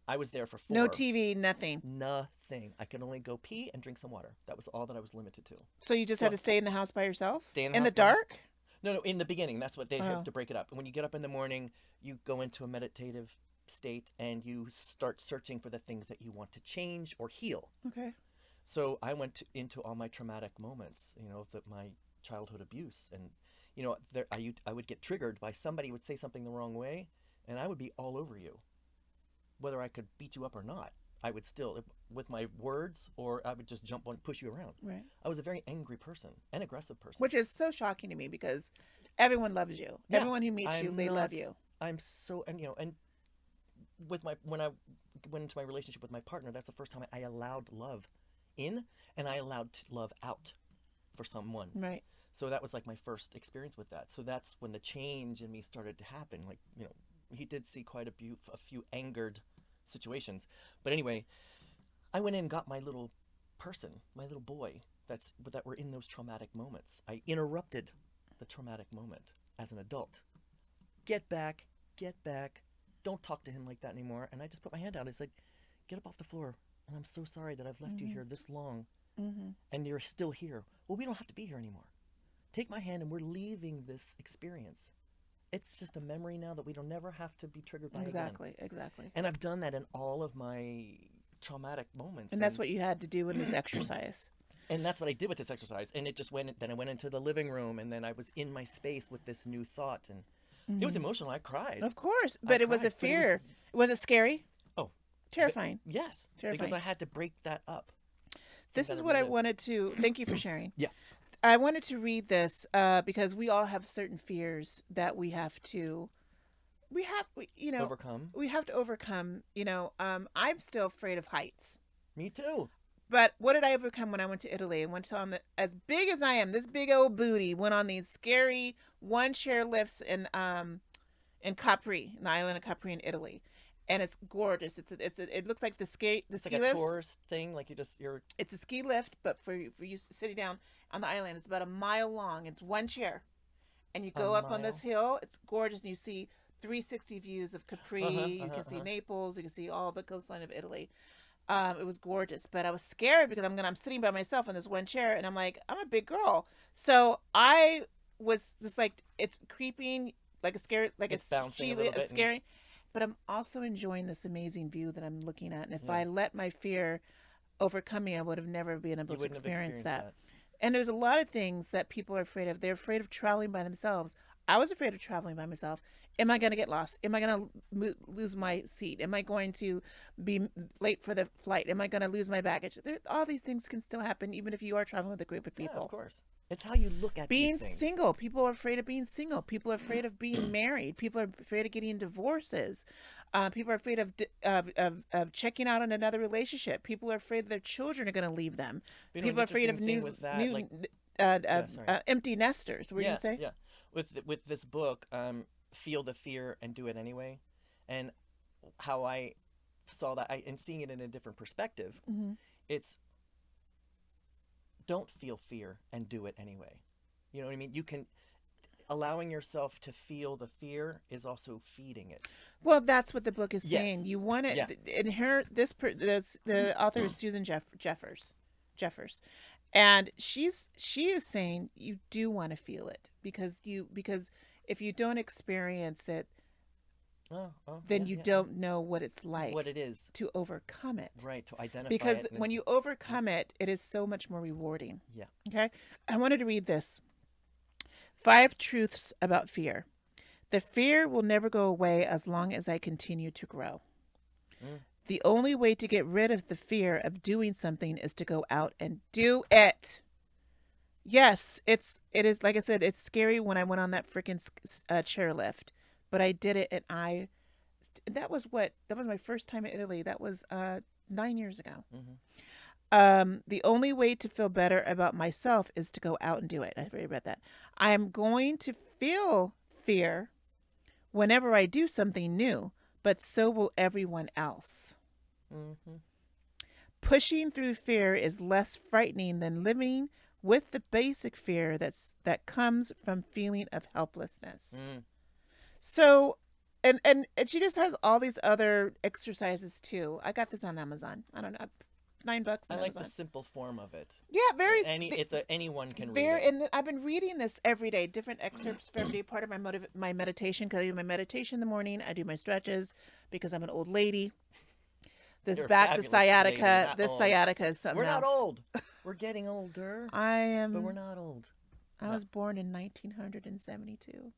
I was there for 4. No TV, nothing. Nothing. I could only go pee and drink some water. That was all that I was limited to. So you just had to stay in the house by yourself? Stay in the in house the by- dark? No, in the beginning, that's what they Oh. have to break it up. And when you get up in the morning, you go into a meditative state and you start searching for the things that you want to change or heal. Okay. So I went into all my traumatic moments, my childhood abuse, and I would get triggered by somebody would say something the wrong way, and I would be all over you whether I could beat you up or not. I would still, with my words, or I would just jump on, push you around. Right. I was a very angry person, an aggressive person. Which is so shocking to me because everyone loves you. Yeah, Everyone who meets you, they love you. I'm so, and and with when I went into my relationship with my partner, that's the first time I allowed love in, and I allowed love out for someone. Right. So that was like my first experience with that. So that's when the change in me started to happen. Like, he did see quite a few angered situations. But anyway, I went in and got my little person, my little boy that were in those traumatic moments. I interrupted the traumatic moment as an adult. Get back. Don't talk to him like that anymore. And I just put my hand out. It's like, get up off the floor. And I'm so sorry that I've left you here this long. And you're still here. Well, we don't have to be here anymore. Take my hand and we're leaving this experience. It's just a memory now that we don't never have to be triggered by again. Exactly. And I've done that in all of my traumatic moments. And that's what you had to do in this exercise. And that's what I did with this exercise. And it just then I went into the living room, and then I was in my space with this new thought. And it was emotional. I cried. Of course. But it was a fear. Was it scary? Oh. Terrifying. Yes. Terrifying. Because I had to break that up. This is what I wanted to, thank you for sharing. Yeah. I wanted to read this because we all have certain fears that we have to overcome. We have to overcome, I'm still afraid of heights. Me too. But what did I overcome when I went to Italy? I went on as big as I am, this big old booty, went on these scary one chair lifts in Capri, in the island of Capri in Italy. And it's gorgeous. It looks like the ski It's like lifts. a tourist thing, like you're. It's a ski lift, but for you sitting down on the island, it's about a mile long. It's one chair, and you go up on this hill. It's gorgeous, and you see 360 views of Capri. You can see Naples. You can see all the coastline of Italy. It was gorgeous, but I was scared because I'm sitting by myself in this one chair, and I'm like, I'm a big girl, so I was just like, it's creeping, like it's bouncing it's scary. But I'm also enjoying this amazing view that I'm looking at. And if I let my fear overcome me, I would have never been able to experience that. And there's a lot of things that people are afraid of. They're afraid of traveling by themselves. I was afraid of traveling by myself. Am I going to get lost? Am I going to lose my seat? Am I going to be late for the flight? Am I going to lose my baggage? All these things can still happen even if you are traveling with a group of people. Yeah, of course. It's how you look at being these things. Single. People are afraid of being single. People are afraid of being married. People are afraid of getting divorces. People are afraid of checking out on another relationship. People are afraid their children are going to leave them. People are afraid of empty nesters. What were you going to say? Yeah. With this book, Feel the Fear and Do It Anyway, and how I saw that, and seeing it in a different perspective, it's don't feel fear and do it anyway. You know what I mean? You can, allowing yourself to feel the fear is also feeding it. Well, that's what the book is saying. Yes. You want to inherit the author is Susan Jeffers, and she is saying you do want to feel it because if you don't experience it, then you don't know what it's like, what it is to overcome it. Right, to identify because it. When you overcome it, it is so much more rewarding. Yeah. Okay. I wanted to read this. 5 truths about fear. The fear will never go away as long as I continue to grow. The only way to get rid of the fear of doing something is to go out and do it. Yes, it is, like I said, it's scary when I went on that freaking chairlift. But I did it, and that was my first time in Italy. That was 9 years ago. The only way to feel better about myself is to go out and do it. I've already read that. I'm going to feel fear whenever I do something new, but so will everyone else. Pushing through fear is less frightening than living with the basic fear that comes from feeling of helplessness. So, and she just has all these other exercises too. I got this on Amazon. I don't know, $9. I like the simple form of it. Yeah, very. Anyone can read it. And I've been reading this every day, different excerpts for every day. Part of my meditation, because I do my meditation in the morning. I do my stretches because I'm an old lady. This You're a back, the fabulous sciatica, lady, this old. sciatica is something We're not else. old. We're getting older. I am. But we're not old. I was born in 1972.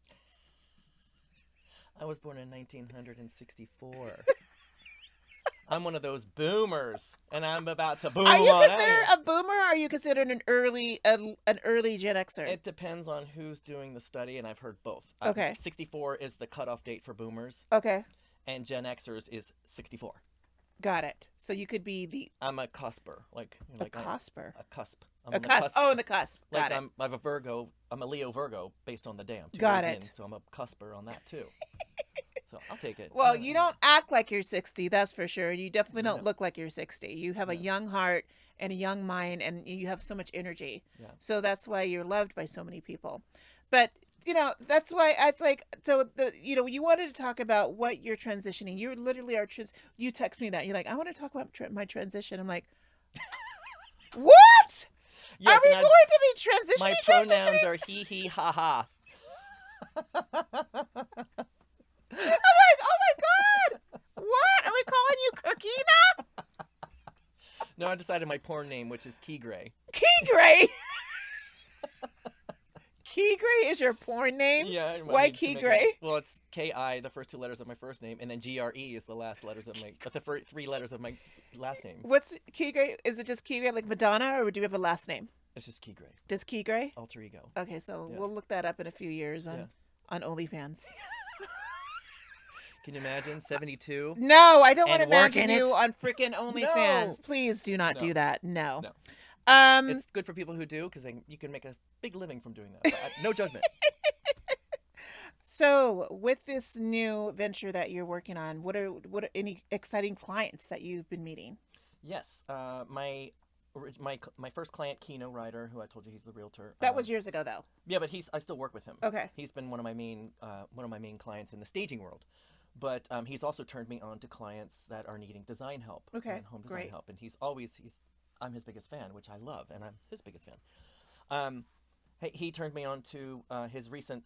I was born in 1964. I'm one of those boomers, and I'm about to boom Are you on out considered here. a boomer, or are you considered an early Gen Xer? It depends on who's doing the study, and I've heard both. Okay. 64 is the cutoff date for boomers, Okay, and Gen Xers is 64. got it. So you could be I'm a cusper, like a cusper. a cusp. I'm A on the cusp. Oh, in the cusp. Like Got it. I'm a Virgo. I'm a Leo Virgo based on the day. I'm 2 Got days it. in, so I'm a cusper on that too. So I'll take it. Well, Yeah. you don't act like you're 60, that's for sure. You definitely don't No. look like you're 60. You have a No. young heart and a young mind, and you have so much energy. Yeah. So that's why you're loved by so many people. But, that's why it's like, so, you wanted to talk about what you're transitioning. You literally are, you text me that. You're like, I want to talk about my transition. I'm like, what? Yes, Are we and going to be transitioning? my pronouns are he, he, ha, ha. I'm like, oh my God. What? Are we calling you Kirkina? No, I decided my porn name, which is Key Gray. Key Gray. Key Gray is your porn name? Yeah. I Why need to Key make Gray? Well, it's K-I, the first 2 letters of my first name, and then G-R-E is the last letters of the first 3 letters of my last name. What's Key Gray? Is it just Key Gray like Madonna, or do you have a last name? It's just Key Gray, Just Key Gray? alter ego. Okay, so Yeah. we'll look that up in a few years on, Yeah. on OnlyFans. Can you imagine 72? No, I don't want to And work imagine in you it? on freaking OnlyFans. No. Please do not No. do that. No. No. Um, It's good for people who do because you can make a big living from doing that. But no judgment. So, with this new venture that you're working on, what are any exciting clients that you've been meeting? Yes, my first client, Keno Ryder, who I told you he's the realtor. That was years ago, though. Yeah, but I still work with him. Okay. He's been one of my main clients in the staging world, but he's also turned me on to clients that are needing design help. Okay, And home design great. help, and I'm his biggest fan, which I love, and I'm his biggest fan. He turned me on to his recent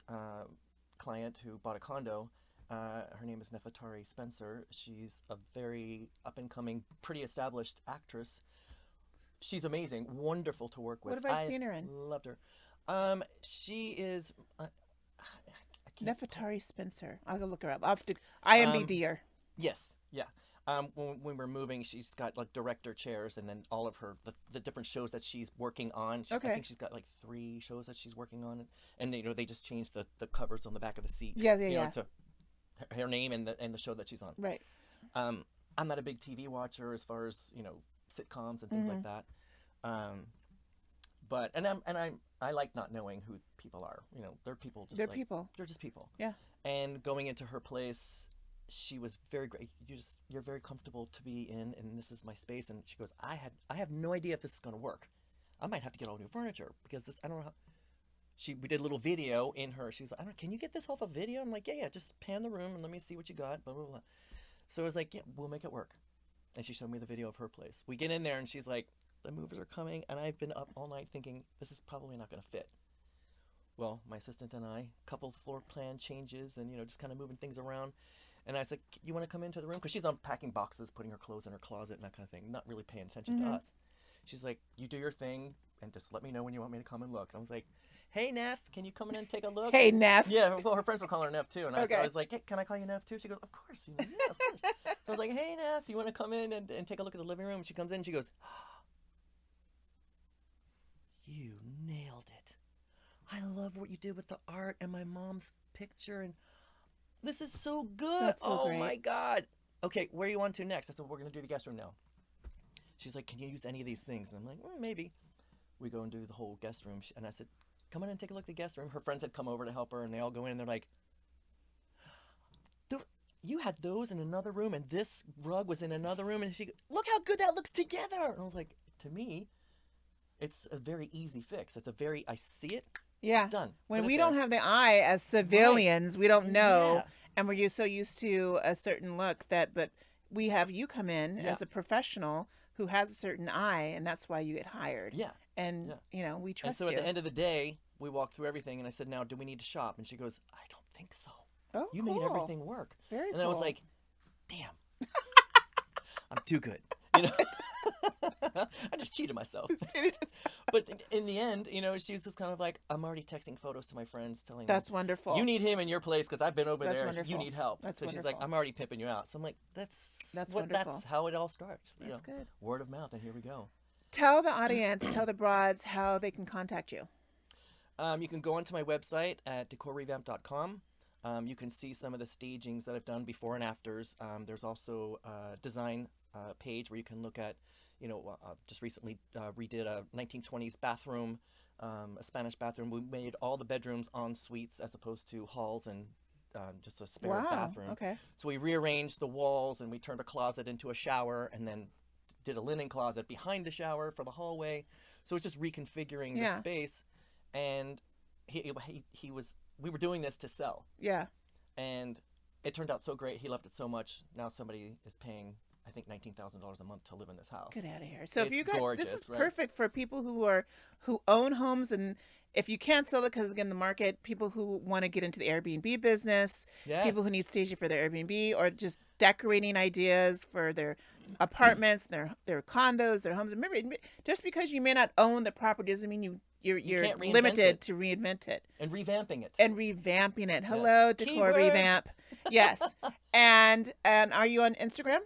client who bought a condo. Her name is Nefertari Spencer. She's a very up-and-coming, pretty established actress. She's amazing, wonderful to work with. What have I seen her in? Loved her. She is. I can't- Nefertari Spencer. I'll go look her up. I'll have to IMBD her. Yes, yeah. When we're moving, she's got like director chairs, and then all of the different shows that she's working on. Okay. I think she's got like 3 shows that she's working on, and they just changed the covers on the back of the seat. Yeah, To her name and the show that she's on. Right. I'm not a big TV watcher as far as sitcoms and things like that. But I like not knowing who people are. They're people. They're people. They're just people. Yeah. And going into her place, she was very great. You're very comfortable to be in, and this is my space. And she goes, I have no idea if this is going to work. I might have to get all new furniture because I don't know how. We did a little video in her. She's like, can you get this off a video? I'm like, yeah, just pan the room and let me see what you got. Blah blah blah. So I was like, yeah, we'll make it work. And she showed me the video of her place. We get in there and she's like, the movers are coming, and I've been up all night thinking this is probably not going to fit. Well, my assistant and I, couple floor plan changes, and just kind of moving things around. And I said, you want to come into the room? Because she's unpacking boxes, putting her clothes in her closet and that kind of thing, not really paying attention to us. She's like, you do your thing, and just let me know when you want me to come and look. I was like, hey, Neff, can you come in and take a look? Hey, Neff. Yeah, well, her friends would call her Neff, too. And Okay. I was like, hey, can I call you Neff, too? She goes, of course. Yeah, of course. So I was like, hey, Neff, you want to come in and take a look at the living room? She comes in, and she goes, you nailed it. I love what you did with the art and my mom's picture, and this is so good. That's so oh great. my God. Okay, where are you on to next? I said, we're going to do the guest room now. She's like, can you use any of these things? And I'm like, maybe. We go and do the whole guest room. And I said, come in and take a look at the guest room. Her friends had come over to help her, and they all go in, and they're like, you had those in another room, and this rug was in another room. And she goes, look how good that looks together. And I was like, to me, it's a very easy fix. I see it. Yeah. Done. When Put it we there. don't have the eye as civilians, we don't know, Yeah. and we're so used to a certain look but we have you come in Yeah. as a professional who has a certain eye, and that's why you get hired. Yeah. And Yeah. we And trust so you. at the end of the day, we walked through everything, and I said, now, do we need to shop? And she goes, I don't think so. Oh, You cool. made everything work. Very And cool. then I was like, damn. I'm too good. I just cheated myself. But in the end, you know, she was just kind of like, I'm already texting photos to my friends telling them, That's wonderful. you need him in your place because I've been over That's there. wonderful. You need help. That's so she's wonderful. like, I'm already pimping you out. So I'm like, that's wonderful. That's how it all starts. You That's know, good. word of mouth, and here we go. Tell the audience, tell the broads how they can contact you. You can go onto my website at decorrevamp.com. You can see some of the stagings that I've done before and afters. There's also a design page where you can look at, you know, just recently redid a 1920s bathroom, a Spanish bathroom. We made all the bedrooms en suites as opposed to halls and just a spare bathroom. Okay. So we rearranged the walls and we turned a closet into a shower and then did a linen closet behind the shower for the hallway. So it's just reconfiguring the space. And we were doing this to sell. Yeah. And it turned out so great. He loved it so much. Now somebody is paying, I think, $19,000 a month to live in this house. Get out of here. So it's if you got gorgeous, this is right? perfect for people who own homes, and if you can't sell it because again the market, people who want to get into the Airbnb business, people who need staging for their Airbnb, or just decorating ideas for their apartments, their condos, their homes. Remember, just because you may not own the property doesn't mean you're limited to reinvent it and revamping it Hello, Decor Keyword. Revamp. Yes. and are you on Instagram?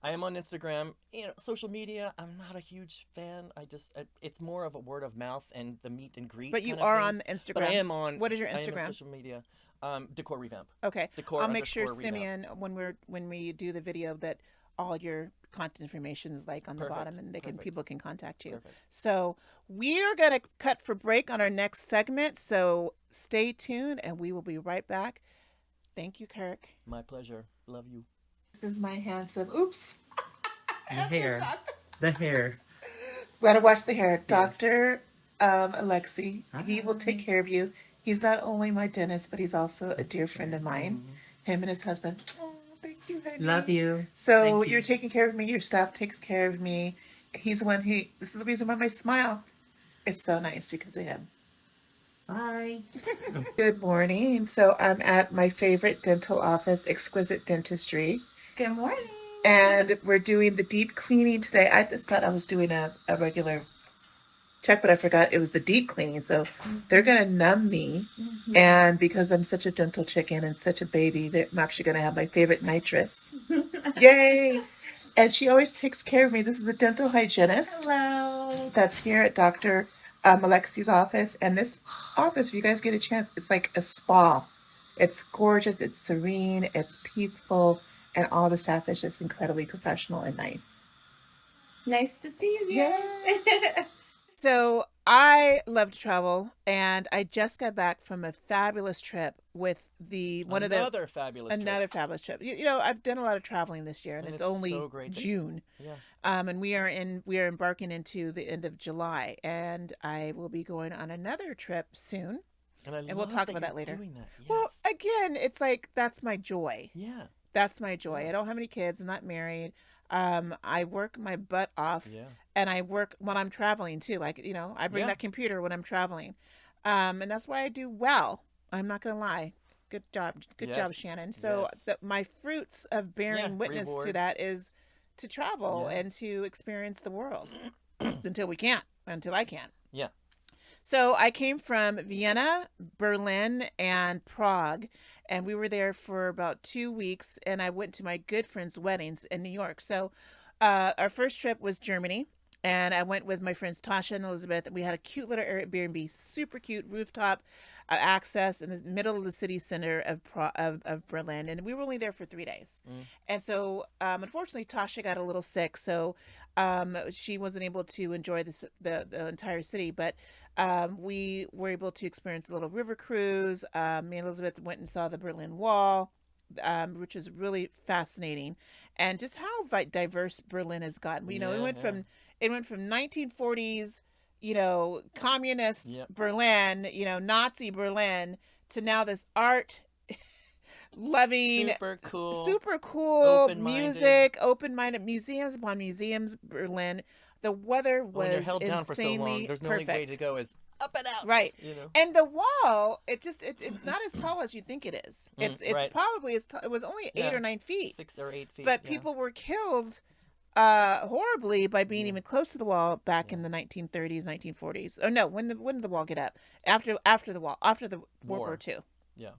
I am on Instagram. You know, social media, I'm not a huge fan. It's more of a word of mouth and the meet and greet. But you kind of are things. on Instagram. But I am on. What is your I am on Instagram? social media. Decor Revamp. Okay. Decor I'll make sure, Revamp. Simeon, when we do the video, that all your content information is like on the bottom, and people can contact you. Perfect. So we are gonna cut for break on our next segment. So stay tuned, and we will be right back. Thank you, Kirk. My pleasure. Love you. This is my handsome. Oops. The hair. We gotta watch the hair. Dr. Alexi, he will take care of you. He's not only my dentist, but he's also a dear friend of mine. Him and his husband. Oh, thank you, honey. Love you. So you're taking care of me. Your staff takes care of me. He's the one this is the reason why my smile is so nice, because of him. Bye. Good morning. So I'm at my favorite dental office, Exquisite Dentistry. Good morning. And we're doing the deep cleaning today. I just thought I was doing a regular check, but I forgot it was the deep cleaning. So they're going to numb me. Mm-hmm. And because I'm such a dental chicken and such a baby, I'm actually going to have my favorite nitrous. Yay. And she always takes care of me. This is the dental hygienist. Hello. That's here at Dr. Alexi's office. And this office, if you guys get a chance, it's like a spa. It's gorgeous. It's serene. It's peaceful. And all the staff is just incredibly professional and nice. Nice to see you. Yeah. So I love to travel, and I just got back from a fabulous trip with another fabulous trip. You know, I've done a lot of traveling this year, and it's only so great. June. Yeah. And we are embarking into the end of July, and I will be going on another trip soon. And we'll talk about that later. Doing that. Yes. Well, again, it's like that's my joy. Yeah. That's my joy. I don't have any kids. I'm not married. I work my butt off, and I work when I'm traveling too. Like, you know, I bring that computer when I'm traveling, and that's why I do well. I'm not gonna lie. Good job, Shannon. So my fruits of bearing witness to that is to travel and to experience the world until I can. Yeah. So I came from Vienna, Berlin, and Prague, and we were there for about 2 weeks, and I went to my good friend's weddings in New York. So our first trip was Germany, and I went with my friends Tasha and Elizabeth. We had a cute little Airbnb, super cute rooftop access in the middle of the city center of Berlin, and we were only there for 3 days. And so unfortunately Tasha got a little sick, so she wasn't able to enjoy the entire city, but we were able to experience a little river cruise. Me and Elizabeth went and saw the Berlin Wall, which was really fascinating, and just how diverse Berlin has gotten. You know, it went from 1940s, you know, communist Berlin, you know, Nazi Berlin, to now this art loving, super cool music, open-minded, museums upon museums. Berlin, the weather was when you're held down for so long, there's no perfect. only way to go is up and out, right? You know? And the wall, it's not as tall as you think it is. It's right. probably it was only 8 or 9 feet, 6 or 8 feet, but people were killed horribly by being Yeah. even close to the wall back Yeah. in the 1930s, 1940s. Oh no, when did the wall get up? After the World War War. II. Yeah.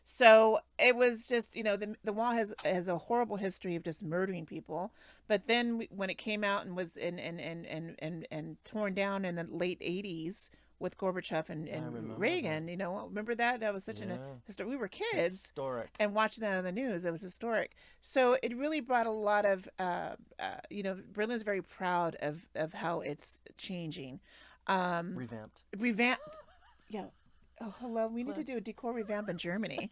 So it was just, the wall has a horrible history of just murdering people. But then when it came out and was and torn down in the late 80s with Gorbachev and remember Reagan, that. remember that? That was such Yeah. an history. We were kids Historic. and watching that on the news. It was historic. So it really brought a lot of, Berlin's very proud of how it's changing. Revamped. Revamped. Yeah. Oh, hello. We need to do a decor revamp in Germany.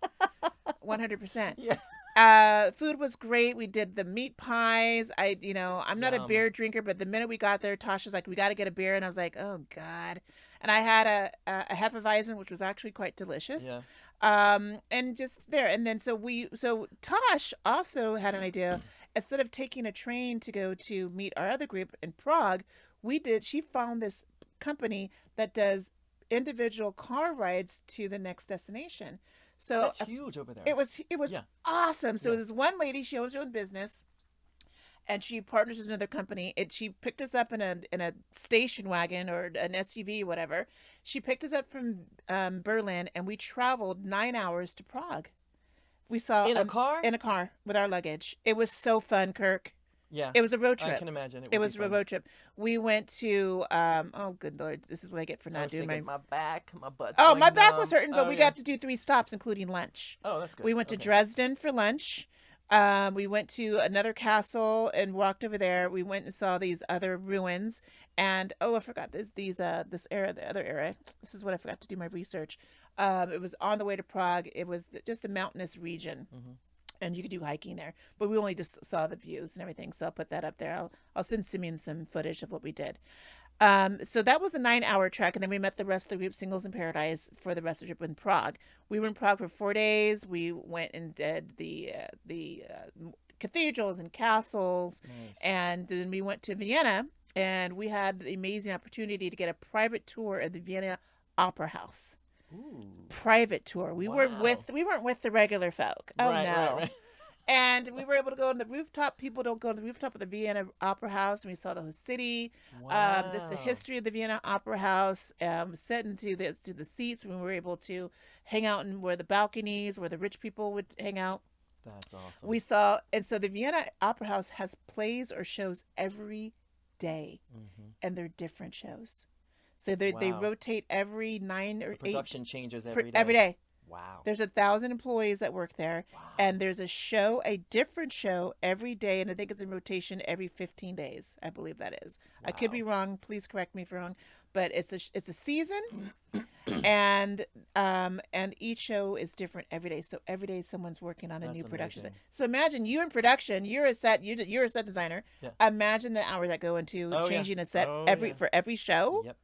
100%. Yeah. Food was great. We did the meat pies. I'm not a Yum. beer drinker, but the minute we got there, Tasha's like, we got to get a beer. And I was like, oh, God. And I had a Hefeweizen, which was actually quite delicious. Yeah. And just there. And then so Tosh also had an idea. Instead of taking a train to go to meet our other group in Prague, she found this company that does individual car rides to the next destination. So That's huge over there. it was Yeah. awesome. So Yeah. this one lady, she owns her own business, and she partners with another company. She picked us up in a station wagon or an SUV, whatever. She picked us up from Berlin, and we traveled 9 hours to Prague. We saw In a car? in a car with our luggage. It was so fun, Kirk. Yeah. It was a road trip. I can imagine. It would was be a fun. road trip. We went to oh good Lord, this is what I get for I not was doing thinking my back, my butt's Oh, going my back was numb. hurting, but Oh, we yeah. got to do 3 stops, including lunch. Oh, that's good. We went to Okay. Dresden for lunch. We went to another castle and walked over there. We went and saw these other ruins. And I forgot this era, the other era. This is what I forgot to do my research. It was on the way to Prague. It was just a mountainous region. Mm-hmm. And you could do hiking there, but we only just saw the views and everything. So I'll put that up there. I'll send Simeon some footage of what we did. So that was a 9-hour trek, and then we met the rest of the group, Singles in Paradise, for the rest of the trip in Prague. We were in Prague for 4 days. We went and did the cathedrals and castles, Nice. and then we went to Vienna, and we had the amazing opportunity to get a private tour of the Vienna Opera House. Ooh. Private tour. We weren't with the regular folk. Oh Right, no. right. And we were able to go on the rooftop. People don't go to the rooftop of the Vienna Opera House, and we saw the whole city. Wow. This is the history of the Vienna Opera House. Set into the seats. We were able to hang out in where the balconies, where the rich people would hang out. That's awesome. We saw, and so the Vienna Opera House has plays or shows every day, Mm-hmm. and they're different shows. So they Wow. rotate every 9 or The 8 production changes every day. every day. Wow. There's 1,000 employees that work there, Wow. and there's a different show every day, and I think it's in rotation every 15 days. I believe that is. I could be wrong. Please correct me if I'm wrong, but it's a season, and each show is different every day. So every day someone's working on a That's new production. amazing. So imagine you in production. You're a set designer. Yeah. Imagine the hours that go into Oh, yeah. changing a set Oh, every yeah. for every show. Yep.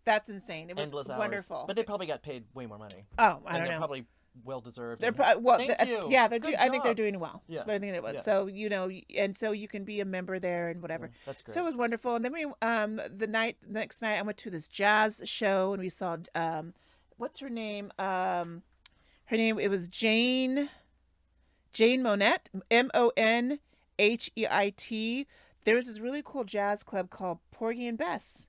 That's insane. It was Endless hours. wonderful. But they probably got paid way more money. Oh, I And don't they're know. probably well deserved. They're and- well, Thank you. yeah, Good I think they're job. doing well. Yeah. I think it was. Yeah. So and so you can be a member there and whatever. Yeah, that's great. So it was wonderful. And then we next night I went to this jazz show, and we saw what's her name? Her name, it was Jane Monette, Monheit. There was this really cool jazz club called Porgy and Bess,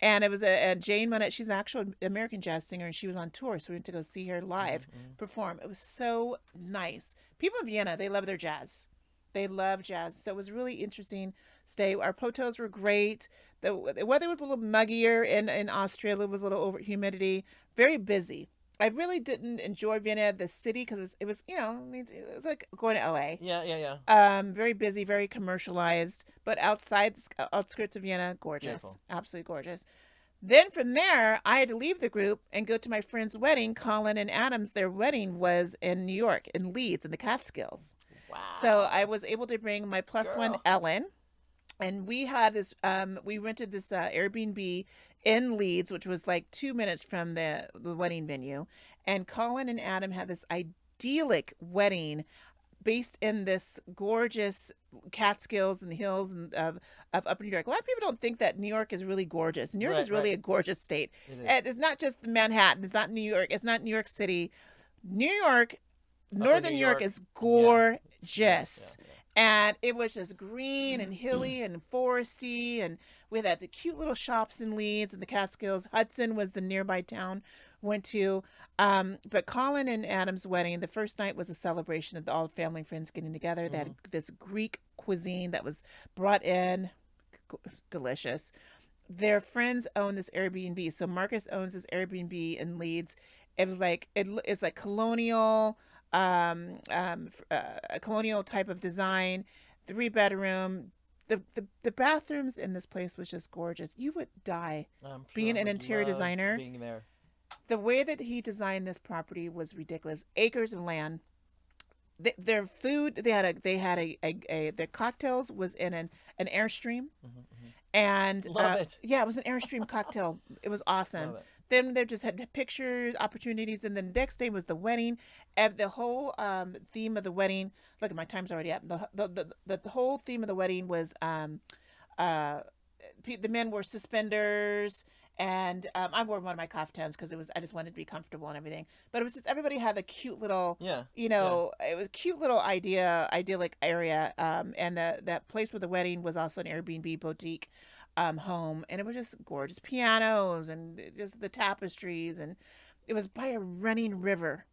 and it was a Jane Monette. She's an actual American jazz singer, and she was on tour, so we went to go see her live perform. It was so nice. People in Vienna, they love their jazz. They love jazz. So it was really interesting stay. Our photos were great. The weather was a little muggier in Austria. There was a little over humidity. Very busy. I really didn't enjoy Vienna, the city, because it was like going to LA. Yeah. Very busy, very commercialized, but outskirts of Vienna, gorgeous, Beautiful. absolutely gorgeous. Then from there, I had to leave the group and go to my friend's wedding. Colin and Adam's, their wedding was in New York, in Leeds, in the Catskills. Wow. So I was able to bring my +1 Girl. Ellen, and we had this. We rented this Airbnb in Leeds, which was like 2 minutes from the wedding venue. And Colin and Adam had this idyllic wedding based in this gorgeous Catskills and the hills of Upper New York. A lot of people don't think that New York is really gorgeous. New York Right, is really right. a gorgeous state. It is. And it's not just Manhattan. It's not New York. It's not New York City. New York, Northern New New York York. is gorgeous. Yeah. And it was just green and hilly and foresty, and we had the cute little shops in Leeds and the Catskills. Hudson was the nearby town went to. But Colin and Adam's wedding, the first night was a celebration of all family and friends getting together. They had this Greek cuisine that was brought in, delicious. Their friends own this Airbnb. So Marcus owns this Airbnb in Leeds. It was like it's like colonial, a colonial type of design, 3-bedroom. The bathrooms in this place was just gorgeous. You would die being an interior designer. Being there. The way that he designed this property was ridiculous. Acres of land. Their food, they had their cocktails was in an airstream. And Love it. yeah, it was an airstream cocktail. It was awesome. Love it. Then they just had pictures, opportunities, and then the next day was the wedding. And the whole theme of the wedding. Look, my time's already up. The whole theme of the wedding was the men wore suspenders, and I wore one of my kaftans because I just wanted to be comfortable and everything. But it was just everybody had a cute little, it was a cute little idyllic area. And that place with the wedding was also an Airbnb boutique home, and it was just gorgeous pianos and just the tapestries, and it was by a running river.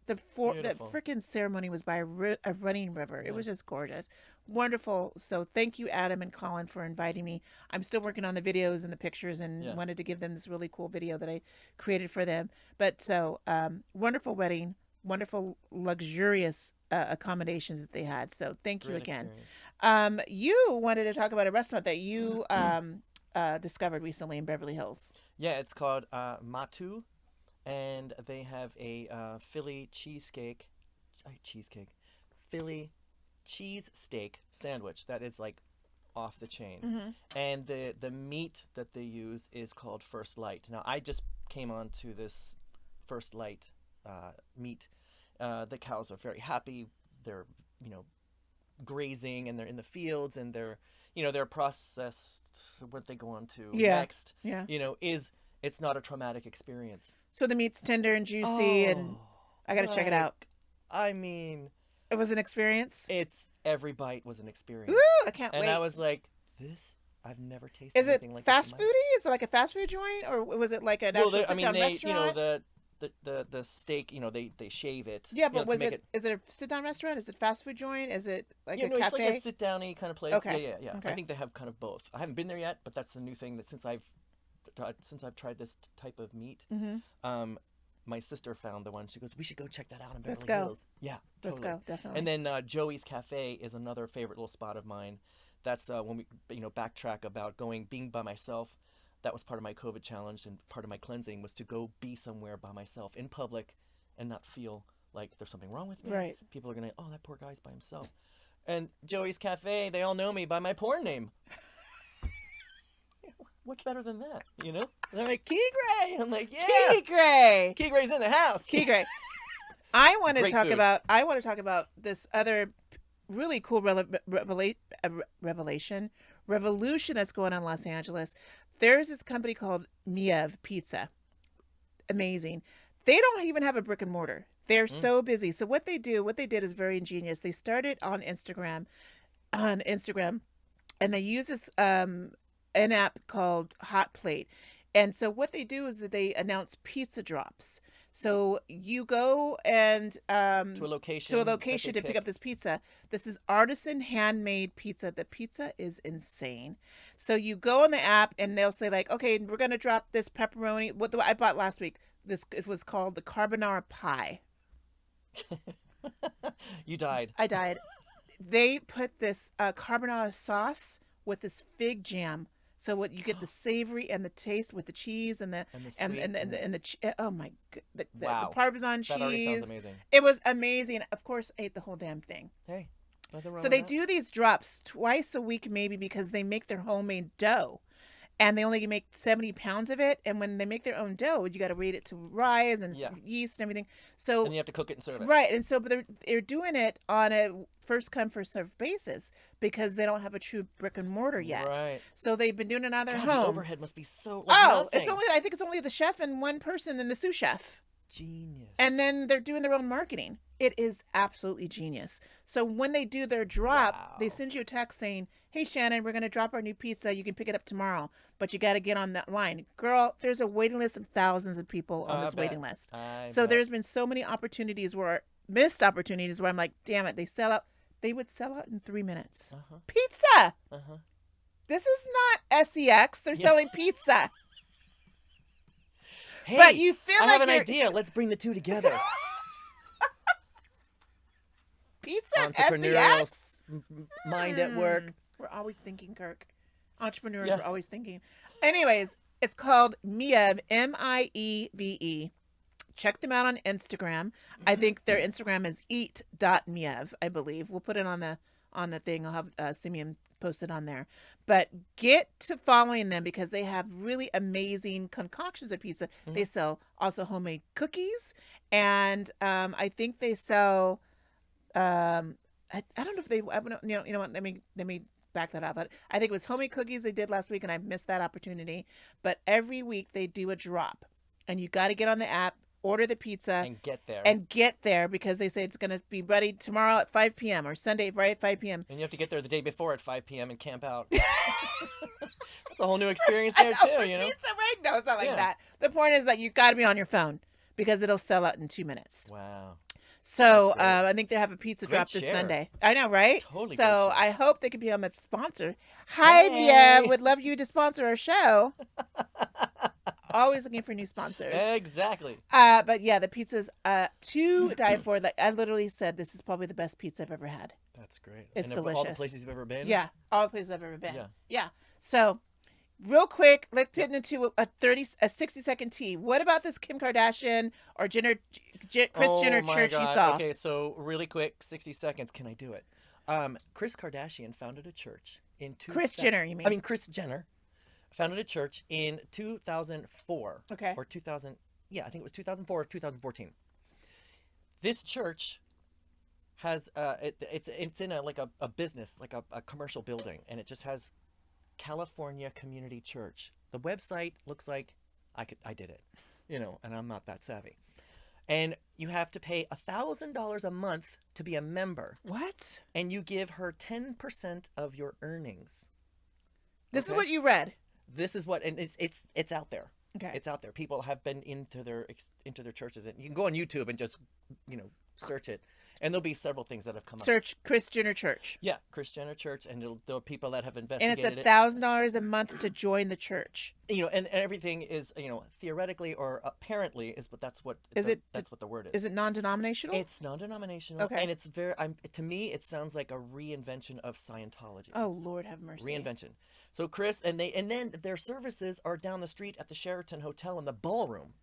The freaking ceremony was by a running river. It was just gorgeous, wonderful. So thank you, Adam and Colin, for inviting me. I'm still working on the videos and the pictures, and wanted to give them this really cool video that I created for them. But so wonderful wedding, wonderful luxurious accommodations that they had. So thank you again. You wanted to talk about a restaurant that you discovered recently in Beverly Hills. Yeah, it's called Matu, and they have a Philly Philly cheesesteak sandwich that is like off the chain. And the meat that they use is called First Light. Now, I just came on to this First Light meat. The cows are very happy. They're, grazing, and they're in the fields, and they're processed. What they go on to next, it's not a traumatic experience. So the meat's tender and juicy, and I got to check it out. I mean, it was an experience. Every bite was an experience. Ooh, I can't wait. And I was like, I've never tasted Is it anything like fast this. foodie? Is it like a fast food joint, or was it like an actual sit-down restaurant? The steak, they shave it. Yeah, but is it a sit-down restaurant? Is it fast food joint? Is it like a cafe? It's like a sit-downy kind of place. Okay. Yeah. Okay. I think they have kind of both. I haven't been there yet, but that's the new thing that since I've tried this type of meat, my sister found the one. She goes, "We should go check that out in Beverly Hills." Yeah, totally. Let's go, definitely. And then Joey's Cafe is another favorite little spot of mine. That's when we backtrack about being by myself. That was part of my COVID challenge, and part of my cleansing was to go be somewhere by myself in public and not feel like there's something wrong with me. Right. People are going to, oh, that poor guy's by himself. And Joey's Cafe, they all know me by my porn name. What's better than that, They're like, Key Gray. I'm like, yeah. Key Gray. Key Gray's in the house. Key Gray. I want to Great talk food. about this other really cool revolution that's going on in Los Angeles. There's this company called Miev Pizza. Amazing. They don't even have a brick and mortar. They're so busy. So what they did is very ingenious. They started on Instagram, and they use this an app called Hot Plate. And so what they do is that they announce pizza drops. So you go and to a location to pick up this pizza. This is artisan handmade pizza. The pizza is insane. So you go on the app and they'll say like, okay, we're gonna drop this pepperoni. What I bought last week. It was called the carbonara pie. You died. I died. They put this carbonara sauce with this fig jam. So what you get the savory and the taste with the cheese and the oh my god, the Parmesan cheese. That already sounds amazing. It was amazing. Of course, I ate the whole damn thing. Hey, nothing wrong so they with that. do these drops twice a week maybe because they make their homemade dough, and they only make 70 pounds of it. And when they make their own dough, you got to read it to rise and yeast and everything. So and you have to cook it and serve it. Right, and so but they're doing it on a first come first served basis because they don't have a true brick and mortar yet. Right. So they've been doing it on their God, home. the overhead must be so. I think it's only the chef and one person and the sous chef. Genius. And then they're doing their own marketing. It is absolutely genius. So when they do their drop, they Wow. send you a text saying, "Hey Shannon, we're going to drop our new pizza. You can pick it up tomorrow, but you got to get on that line." Girl, there's a waiting list of thousands of people on I this bet. waiting list. I So bet. there's been so many missed opportunities where I'm like, damn it, they sell out. They would sell out in 3 minutes. Uh-huh. Pizza. Uh-huh. This is not SEX. They're Yeah. selling pizza. Hey, But you feel I like have an you're idea. Let's bring the two together. pizza and Entrepreneurial SEX. mind at work. We're always thinking, Kirk. Entrepreneurs Yeah. are always thinking. Anyways, it's called Mieve, Mieve. Check them out on Instagram. I think their Instagram is eat.miev, I believe. We'll put it on the thing. I'll have Simeon post it on there. But get to following them because they have really amazing concoctions of pizza. They sell also homemade cookies, and I think they sell. I don't know if they. You know what? Let me back that up. But I think it was homemade cookies they did last week, and I missed that opportunity. But every week they do a drop, and you got to get on the app, order the pizza, And get there. because they say it's going to be ready tomorrow at 5 p.m. or Sunday right at 5 p.m. And you have to get there the day before at 5 p.m. and camp out. That's a whole new experience there, too, for you know? pizza, right? No, it's not like Yeah. that. The point is that you got to be on your phone because it'll sell out in 2 minutes. Wow. So That's great. I think they have a pizza Great drop this share. Sunday. I know, right? Totally So great share. I hope they could become a sponsor. Hi, Hey. Mia. Would love you to sponsor our show. Always looking for new sponsors. Exactly. But yeah, the pizza's to die for. Like I literally said, this is probably the best pizza I've ever had. That's great. It's and All the delicious. places you've ever been? Yeah, all the places I've ever been. Yeah. Yeah. So, real quick, let's get into a 60-second tea. What about this Kim Kardashian or Kris Jenner my church God. you saw? Okay, so really quick, 60 seconds. Can I do it? Kris Kardashian founded a church in Kris Jenner, you mean? I mean, Kris Jenner founded a church in 2004. Okay. Or 2000. Yeah, I think it was 2004 or 2014. This church has it's in a business, like a commercial building, and it just has California Community Church. The website looks like I did it, you know, and I'm not that savvy. And you have to pay $1,000 a month to be a member, What? and you give her 10% of your earnings. This is Okay. what you read. This is what, and it's out there. Okay. It's out there. People have been into their churches, and you can go on YouTube and just, you know, search it, and there'll be several things that have come up. Search Kris Jenner church. Yeah, Kris Jenner Church, and there'll be people that have And investigated it's it. $1,000 a month to join the church. You know, and everything is, you know, theoretically or apparently is, but that's what that's what the word is. Is it non-denominational? It's non-denominational, Okay. and it's to me it sounds like a reinvention of Scientology. Oh, Lord have mercy. Reinvention. So Kris and then their services are down the street at the Sheraton Hotel in the ballroom.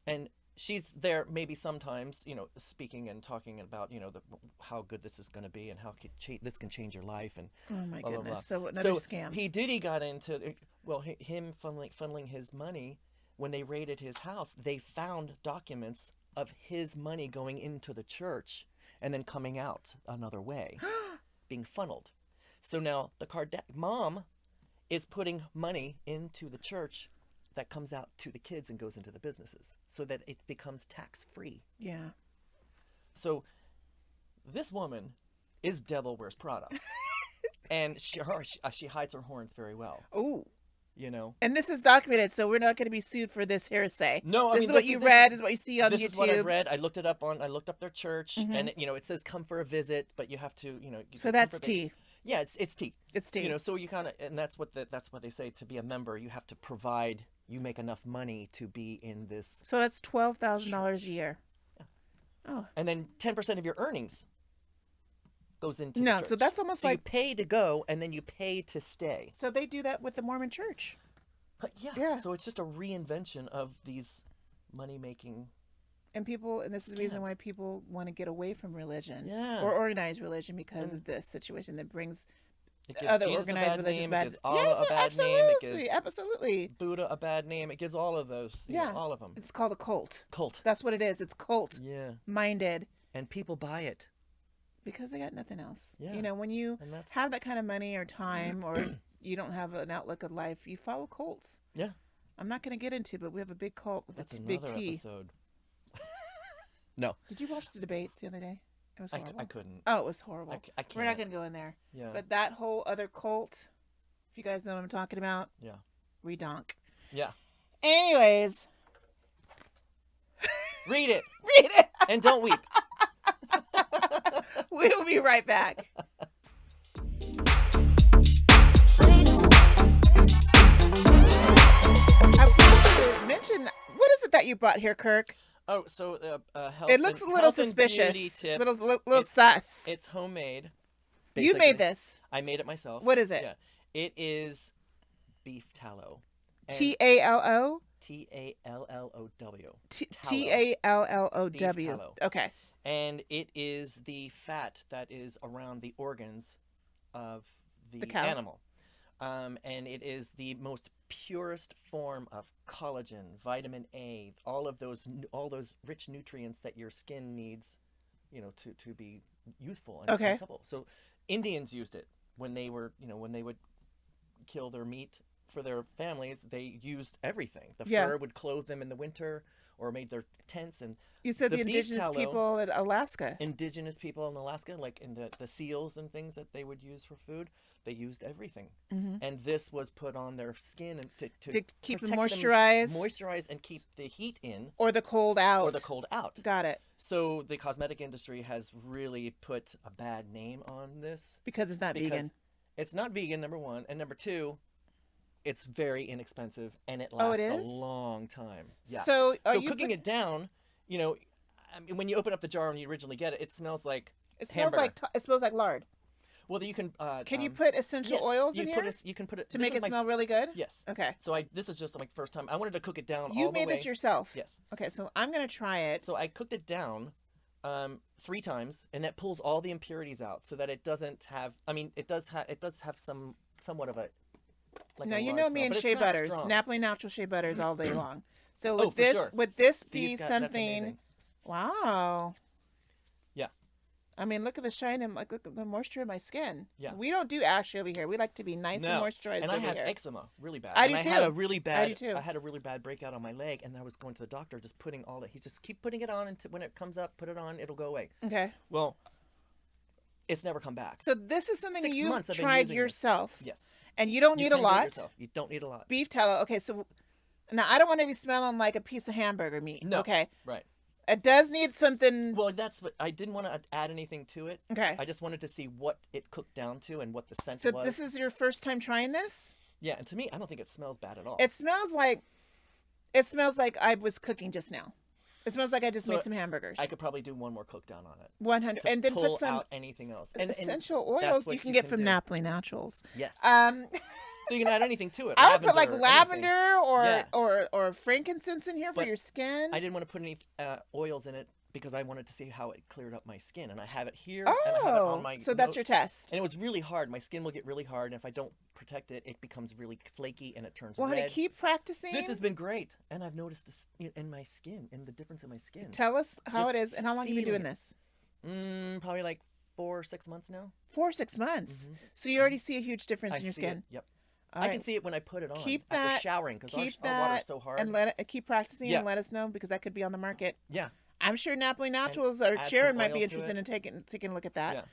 And she's there maybe sometimes, you know, speaking and talking about, you know, how good this is going to be and how this can change your life and Oh, my blah, blah, goodness. blah. So another So scam. P. Diddy got into, well, him funneling his money. When they raided his house, they found documents of his money going into the church and then coming out another way, being funneled. So now the mom is putting money into the church that comes out to the kids and goes into the businesses so that it becomes tax-free. Yeah. So this woman is Devil Wears Prada. And she hides her horns very well, Oh. you know. And this is documented, so we're not going to be sued for this hearsay. No, I this mean, is what you read. This is what you see on this YouTube. is what I read. I looked up their church, Mhm. and you know it says come for a visit, but you have to, you know. So that's tea. Yeah, it's tea. It's tea. You know, so you kind of, and that's what they say, to be a member, you have to provide. You make enough money to be in this, So that's $12,000 a year. Yeah. Oh. and then 10% of your earnings goes into No, the church. so that's almost So you like pay to go, and then you pay to stay. so they do that with the Mormon church. But yeah, Yeah. so it's just a reinvention of these money-making. And this is the reason Scams. why people want to get away from religion Yeah. or organized religion because of this situation that brings It gives other Jesus organized a bad religions name, bad. It gives Allah Yes, a bad absolutely, name. It gives absolutely. Buddha a bad name. It gives all of those. You know, Yeah. all of them. It's called a cult. Cult. That's what it is. It's cult Yeah. minded And people buy it. because they got nothing else. Yeah. You know, when you And that's have that kind of money or time or you don't have an outlook of life, you follow cults. Yeah. I'm not going to get into, but we have a big cult with That's a big another T. episode. No, Did you watch the debates the other day? It was horrible. I couldn't. Oh, it was horrible. I can't. We're not going to go in there. Yeah. But that whole other cult, if you guys know what I'm talking about, Yeah. redonk. Yeah. Anyways. Read it. Read it. And don't weep. We'll be right back. I wanted to mention, what is it that you brought here, Kirk? Oh, so health. It looks a little health and beauty suspicious. tip. Little It's- sus. It's homemade. You basically. made this. I made it myself. What is it? Yeah. It is beef tallow. And Tallo? Tallow. Tallow. Beef tallow. Okay. And it is the fat that is around the organs of the cow. animal. And it is the most purest form of collagen, vitamin A, all those rich nutrients that your skin needs, to be youthful and Okay. supple. So Indians used it when they would kill their meat for their families. They used everything. The Yeah. fur would clothe them in the winter or made their tents. And You said the beef indigenous tallow- people in Alaska. indigenous people in Alaska, like in the seals and things that they would use for food, they used everything. Mm-hmm. And this was put on their skin and to keep them protect moisturized. and keep the heat in Or the cold out. or the cold out. Got it. So the cosmetic industry has really put a bad name on this Because it's not because vegan. it's not vegan, number one, and number two, it's very inexpensive and it Oh, lasts it a is? long time. Yeah. So, are So you cooking it down, I mean, when you open up the jar and you originally get it, it smells like It smells hamburger. it smells like lard. Well, you can. Can you put essential yes, oils you in put here you can put it to this make is it my- smell really good? Yes. Okay. So this is just my first time. I wanted to cook it down You all the way. made this yourself. Yes. Okay, so I'm gonna try it. So I cooked it down 3 times, and that pulls all the impurities out, so that it doesn't have. I mean, it does have somewhat of a. Like Now a you lard know smell, me and but it's shea not butters, strong. Napoli natural shea butters all day long. So Oh, with for this, sure. would this These be that's something? amazing. Wow. Yeah. I mean, look at the shine and look at the moisture in my skin. Yeah. We don't do ashy over here. We like to be nice and moisturized and over I have here. eczema really bad. I and do I had too. a really bad. do too. I had a really bad breakout on my leg, and I was going to the doctor, just putting all that. He just keep putting it on, and when it comes up, put it on. It'll go away. Okay. Well, it's never come back. So this is something 6 you months I've been tried using this. yourself. Yes. And you don't You need a can do it lot. yourself. You don't need a lot. Beef tallow. Okay, so now I don't want to be smelling like a piece of hamburger meat. No. Okay. Right. It does need something. Well, that's what I didn't want to add anything to it. Okay. I just wanted to see what it cooked down to and what the scent So was. this is your first time trying this? Yeah, and to me, I don't think it smells bad at all. It smells like I was cooking just now. It smells like I just So made some hamburgers. I could probably do one more cook down on it 100, to and then pull put some out anything else. And essential that's oils what you can get from do. Napoli Naturals. Yes. So you can add anything to it. I would put like Lavender, anything. lavender Yeah. or frankincense in here for But your skin. I didn't want to put any oils in it because I wanted to see how it cleared up my skin, and I have it here Oh, and I have it on my so that's note. your test. And it was really hard. My skin will get really hard, and if I don't protect it, it becomes really flaky and it turns Well, honey, red. keep practicing. This has been great, and I've noticed this in my skin, in the difference in my skin. Tell us how Just it is and how long have you been doing feeling it. this? Probably like 4 or 6 months now. 4 or 6 months. Mhm. So you already see a huge difference I in your see skin. it. Yep. All I right. can see it when I put it on Keep after that- showering because keep our water's that so hard. and keep practicing Yeah. and let us know because that could be on the market. Yeah. I'm sure Napoli Naturals or add Sharon some might be oil to interested it. in taking a look at that.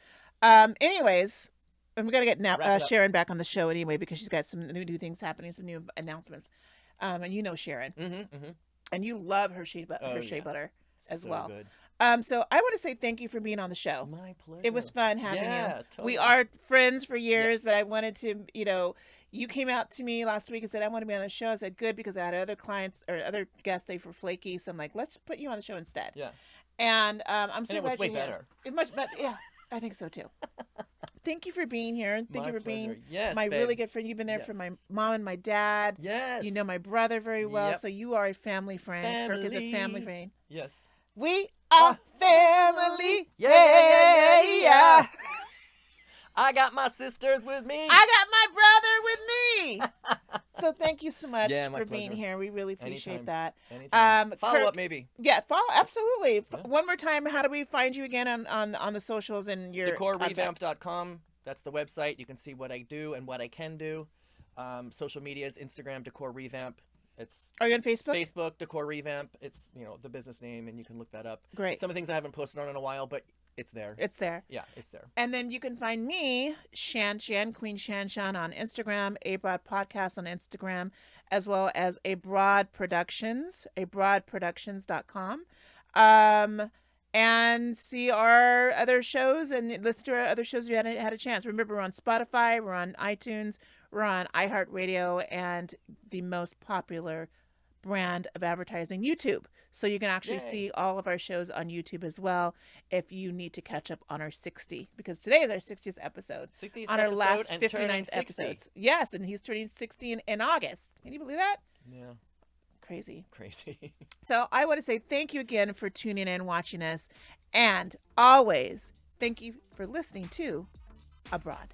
Yeah. Anyways, and we got to get Wrap it up. Sharon back on the show anyway because she's got some new things happening, some new announcements. And you know Sharon, and you love her shea butter as So well. Good. So I want to say thank you for being on the show. My pleasure. It was fun having Yeah, you. totally. We are friends for years, Yes. but I wanted to, you came out to me last week and said, I want to be on the show. I said, good, because I had other clients or other guests, they were flaky. So I'm like, let's put you on the show instead. Yeah. And I'm so And it was glad way you're here. better. It much better. Yeah, I think so too. Thank you for being here. Thank My you for being pleasure. Yes, my babe. really good friend. You've been there for my Yes. mom and my dad. Yes. You know my brother very well. Yep. So you are a family friend. Kirk is a family Family. friend. Yes. We are family. Yeah. I got my sisters with me. I got my brother with me. So thank you so much Yeah, my for being pleasure. here. We really appreciate Anytime. that. Anytime. Follow Kirk- up maybe. Yeah, follow absolutely. Yeah. One more time, how do we find you again on the socials and your contact? DecorRevamp.com. That's the website. You can see what I do and what I can do. Social media is Instagram, Decor Revamp. It's Are you on Facebook? Facebook, Decor Revamp. It's, the business name, and you can look that up. Great. Some of the things I haven't posted on in a while, but it's there. It's there. Yeah, it's there. And then you can find me, ShanShan, QueenShanShan on Instagram, Abroad Podcast on Instagram, as well as Abroad Productions, abroadproductions.com. And see our other shows and listen to our other shows if you hadn't had a chance. Remember, we're on Spotify, we're on iTunes, we're on iHeartRadio, and the most popular brand of advertising, YouTube. So you can actually Yay. see all of our shows on YouTube as well if you need to catch up on our 60, because today is our 60th episode. 60th on our episode last and 59th turning 60. episodes. Yes, and he's turning 60 in August. Can you believe that? Yeah, Crazy. crazy. So I want to say thank you again for tuning in, watching us, and always thank you for listening to Abroad.